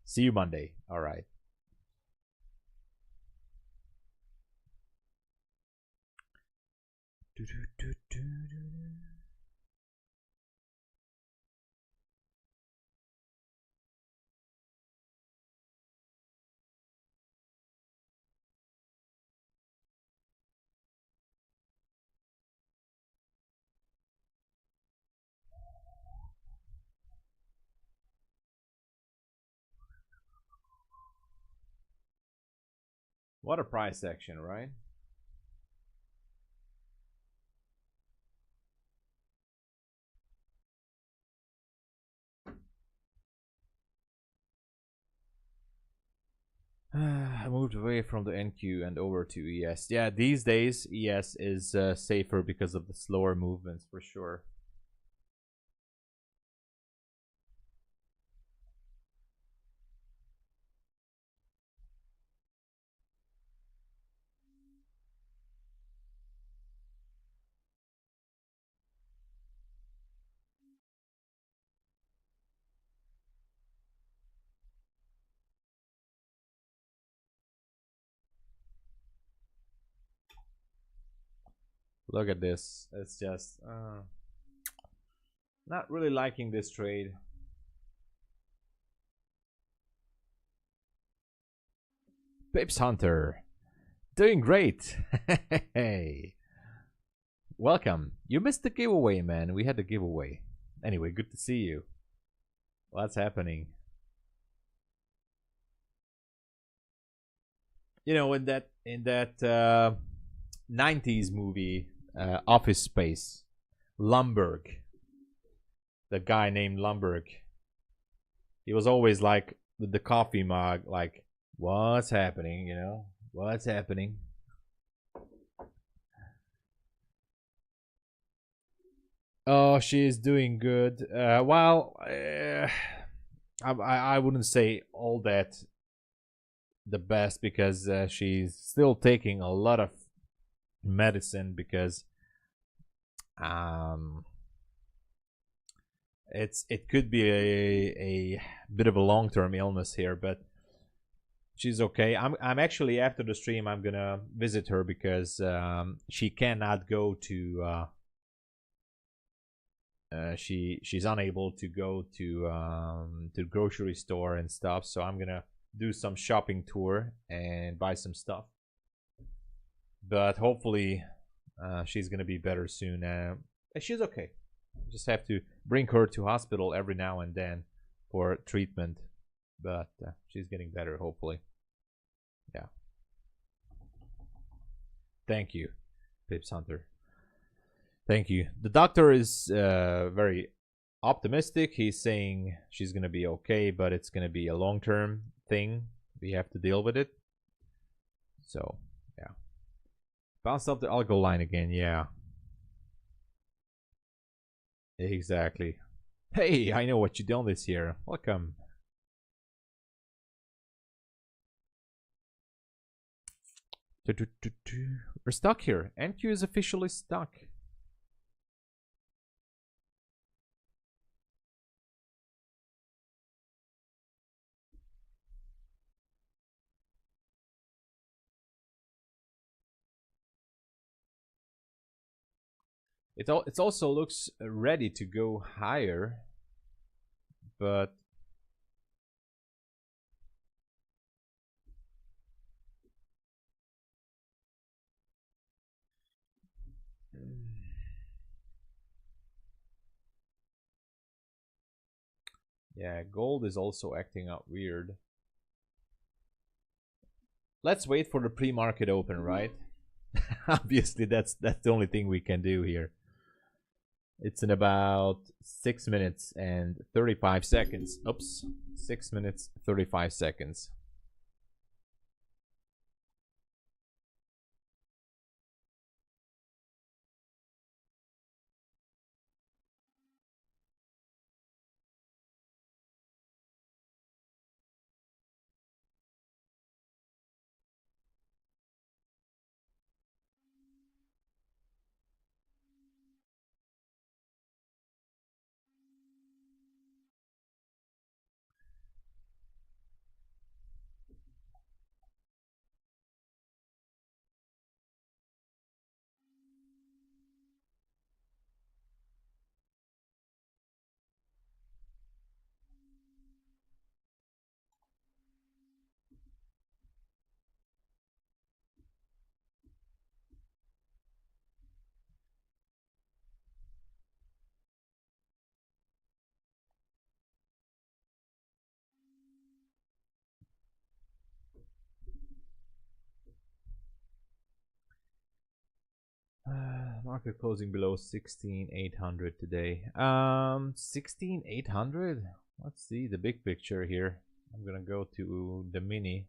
See you Monday. All right. What a price action, right? I moved away from the NQ and over to ES. Yeah, these days ES is safer because of the slower movements for sure. Look at this. It's just not really liking this trade. Pips Hunter, doing great. Hey, welcome. You missed the giveaway, man. We had the giveaway. Anyway, good to see you. What's happening? In that 90s movie, Office Space, Lumberg, the guy named Lumberg, he was always like with the coffee mug, like, what's happening, what's happening. Oh, she is doing good. I wouldn't say all that the best because she's still taking a lot of medicine because it could be a bit of a long-term illness here, but she's okay. I'm actually, after the stream, I'm gonna visit her because she cannot go to she's unable to go to the grocery store and stuff, so I'm gonna do some shopping tour and buy some stuff, but hopefully she's gonna be better soon. She's okay. Just have to bring her to hospital every now and then for treatment, but she's getting better, hopefully. Yeah. Thank you, Pips Hunter. Thank you. The doctor is very optimistic. He's saying she's gonna be okay, but it's gonna be a long-term thing. We have to deal with it. So, yeah. Bounced up the algo line again. Yeah. Exactly. Hey, I know what you done this year. Welcome. We're stuck here. NQ is officially stuck. It also looks ready to go higher. but yeah, gold is also acting up weird. Let's wait for the pre-market open, right? Obviously, that's the only thing we can do here. It's in about 6 minutes and 35 seconds. Oops, 6 minutes, 35 seconds. Market closing below 16,800 today. 16,800. Let's see the big picture here. I'm gonna go to the mini.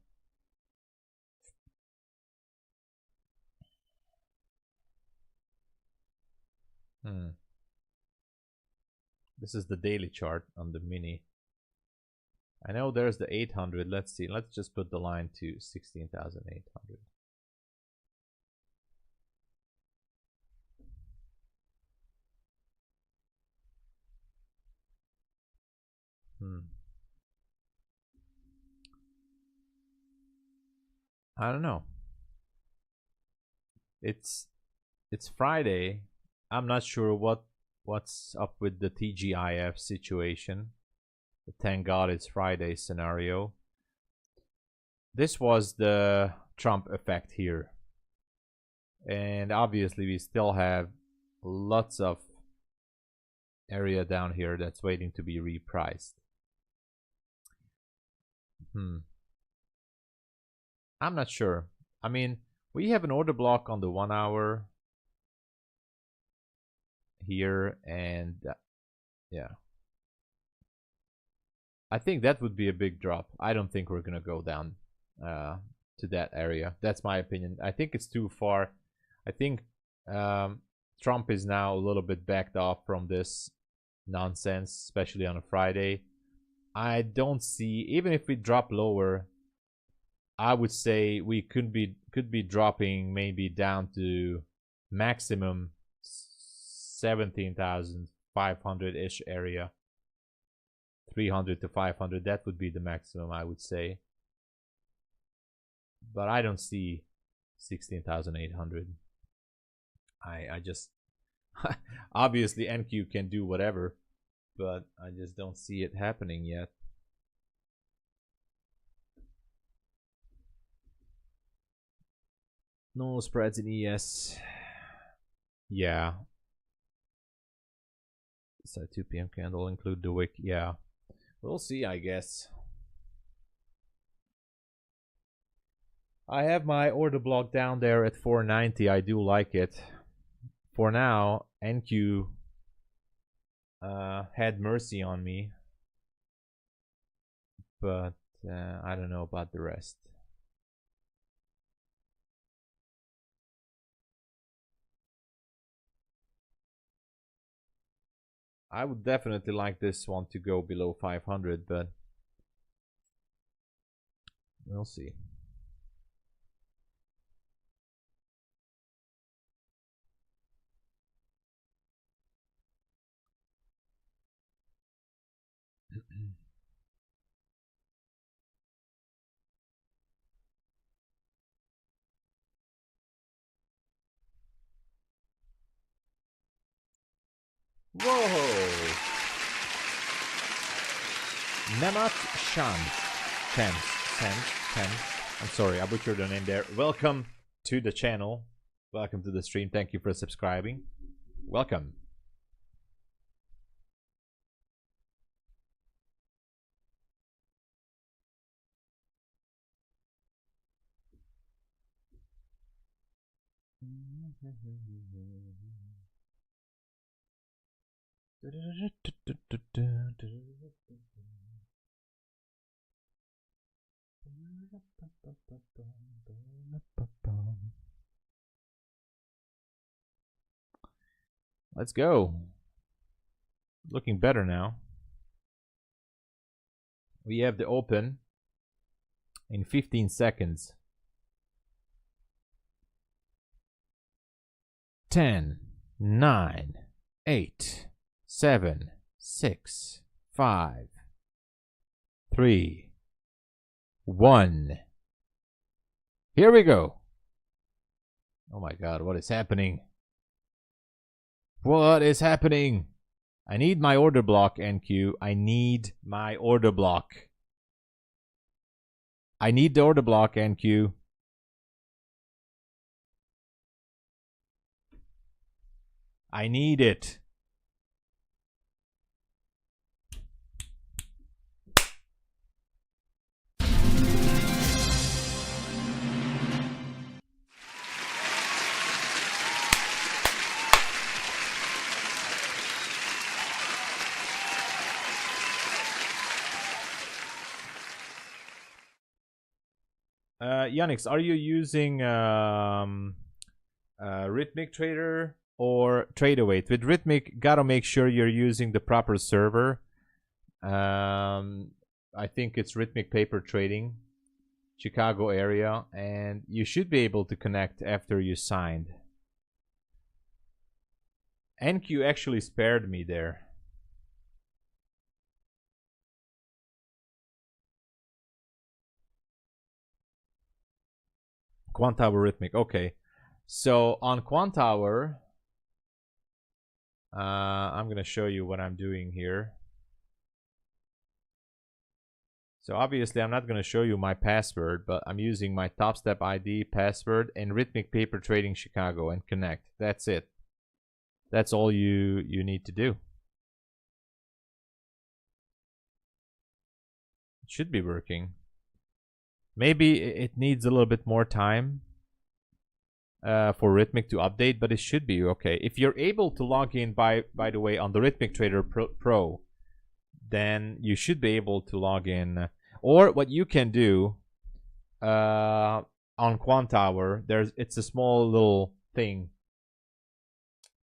This is the daily chart on the mini. I know there's the 800. Let's see. Let's just put the line to 16,800. I don't know. It's Friday. I'm not sure what's up with the TGIF situation. Thank God it's Friday scenario. This was the Trump effect here. And obviously we still have lots of area down here that's waiting to be repriced. I'm not sure. I mean, we have an order block on the 1 hour here, and yeah, I think that would be a big drop. I don't think we're gonna go down to that area. That's my opinion. I think it's too far. I think Trump is now a little bit backed off from this nonsense, especially on a Friday. I don't see, even if we drop lower, I would say we could be dropping maybe down to maximum 17,500 ish area. 300 to 500, that would be the maximum, I would say. But I don't see 16,800. I just obviously NQ can do whatever, but I just don't see it happening yet. No spreads in ES. Yeah. So 2 p.m. candle include the wick. Yeah. We'll see, I guess. I have my order block down there at 490. I do like it. For now, NQ had mercy on me. But I don't know about the rest. I would definitely like this one to go below 500, but we'll see. Whoa! Nemat Chance. I'm sorry, I butchered the name there. Welcome to the channel. Welcome to the stream. Thank you for subscribing. Welcome. Let's go. Looking better now. We have the open in 15 seconds. 10, 9, 8, 7, 6, 5, 3, 1. Here we go. Oh my god, what is happening? What is happening? I need my order block, NQ. I need my order block. I need the order block, NQ. I need it. Yannick, are you using Rhythmic Trader or TradeAway? With Rhythmic, gotta make sure you're using the proper server. I think it's Rhythmic Paper Trading, Chicago area, and you should be able to connect after you signed. NQ actually spared me there. Quantower Rhythmic, okay. So on Quantower, I'm gonna show you what I'm doing here. So obviously I'm not gonna show you my password, but I'm using my Top Step ID password and Rhythmic Paper Trading Chicago and connect. That's it. That's all you need to do. It should be working. Maybe it needs a little bit more time for Rhythmic to update, but it should be okay. If you're able to log in, by the way, on the Rhythmic Trader Pro, then you should be able to log in. Or what you can do on Quantower, it's a small little thing.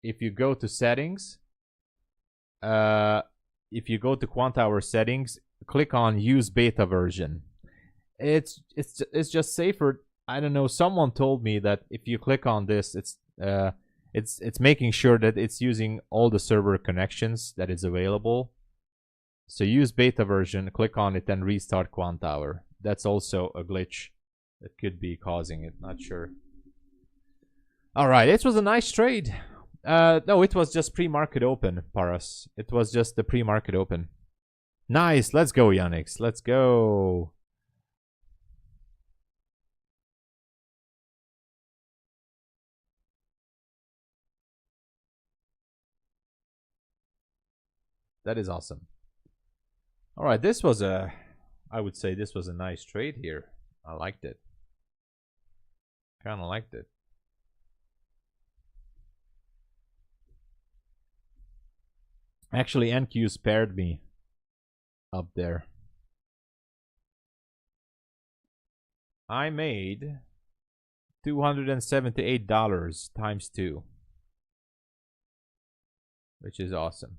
If you go to settings, if you go to Quantower settings, click on use beta version. It's just safer. I don't know. Someone told me that if you click on this, it's making sure that it's using all the server connections that is available. So use beta version, click on it, and restart Quantower. That's also a glitch that could be causing it. Not sure. All right, it was a nice trade. No, it was just pre-market open, Paras. It was just the pre-market open. Nice. Let's go, Yannick. Let's go. That is awesome. All right, this was I would say this was a nice trade here. I liked it. Kind of liked it. Actually, NQ spared me up there. I made $278 times 2, which is awesome.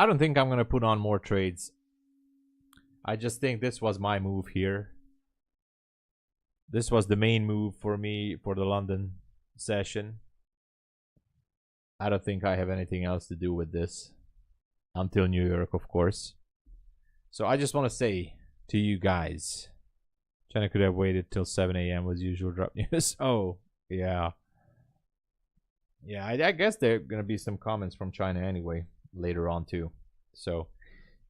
I don't think I'm gonna put on more trades. I just think this was my move here. This was the main move for me for the London session. I don't think I have anything else to do with this until New York, of course. So I just want to say to you guys, China could have waited till 7 a.m. was usual drop news. Oh, yeah. Yeah, I guess there are going to be some comments from China anyway later on too. So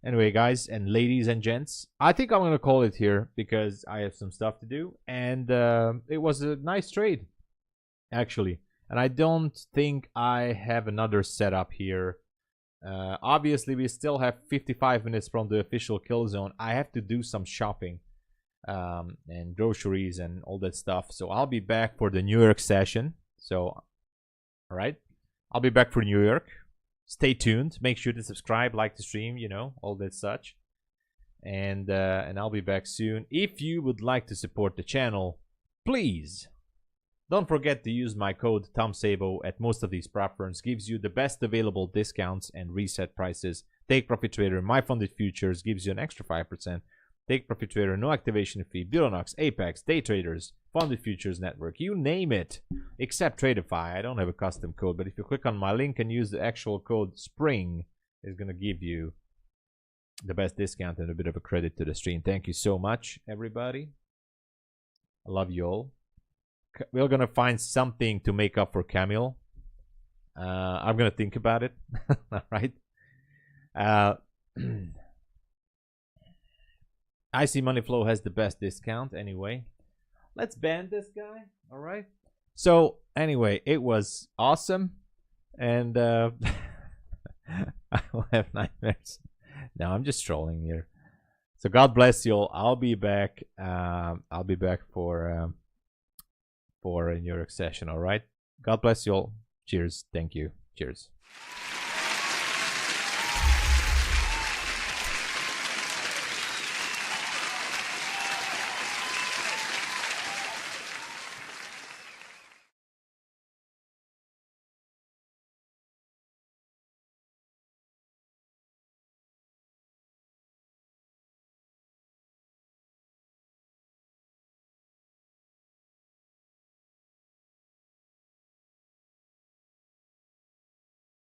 anyway, guys and ladies and gents, I think I'm going to call it here because I have some stuff to do. And it was a nice trade, actually. And I don't think I have another setup here. Obviously, we still have 55 minutes from the official kill zone. I have to do some shopping and groceries and all that stuff. So I'll be back for the New York session. So, all right, I'll be back for New York. Stay tuned. Make sure to subscribe, like the stream, you know, all that such. And I'll be back soon. If you would like to support the channel, please don't forget to use my code TOMSABO at most of these prop firms. Gives you the best available discounts and reset prices. Take Profit Trader, MyFundedFutures gives you an extra 5%. Take Profit Trader, no activation fee. Bulenox, Apex, DayTraders, Funded Futures Network, you name it, except TRADEIFY. I don't have a custom code, but if you click on my link and use the actual code SPRING, it's going to give you the best discount and a bit of a credit to the stream. Thank you so much, everybody. I love you all. We're gonna find something to make up for Camille. I'm gonna think about it. All right. I see Money Flow has the best discount anyway. Let's ban this guy. All right. So anyway, it was awesome, and I will have nightmares. No, I'm just trolling here. So God bless you all. I'll be back. I'll be back for a New York session. All right. God bless you all. Cheers. Thank you. Cheers.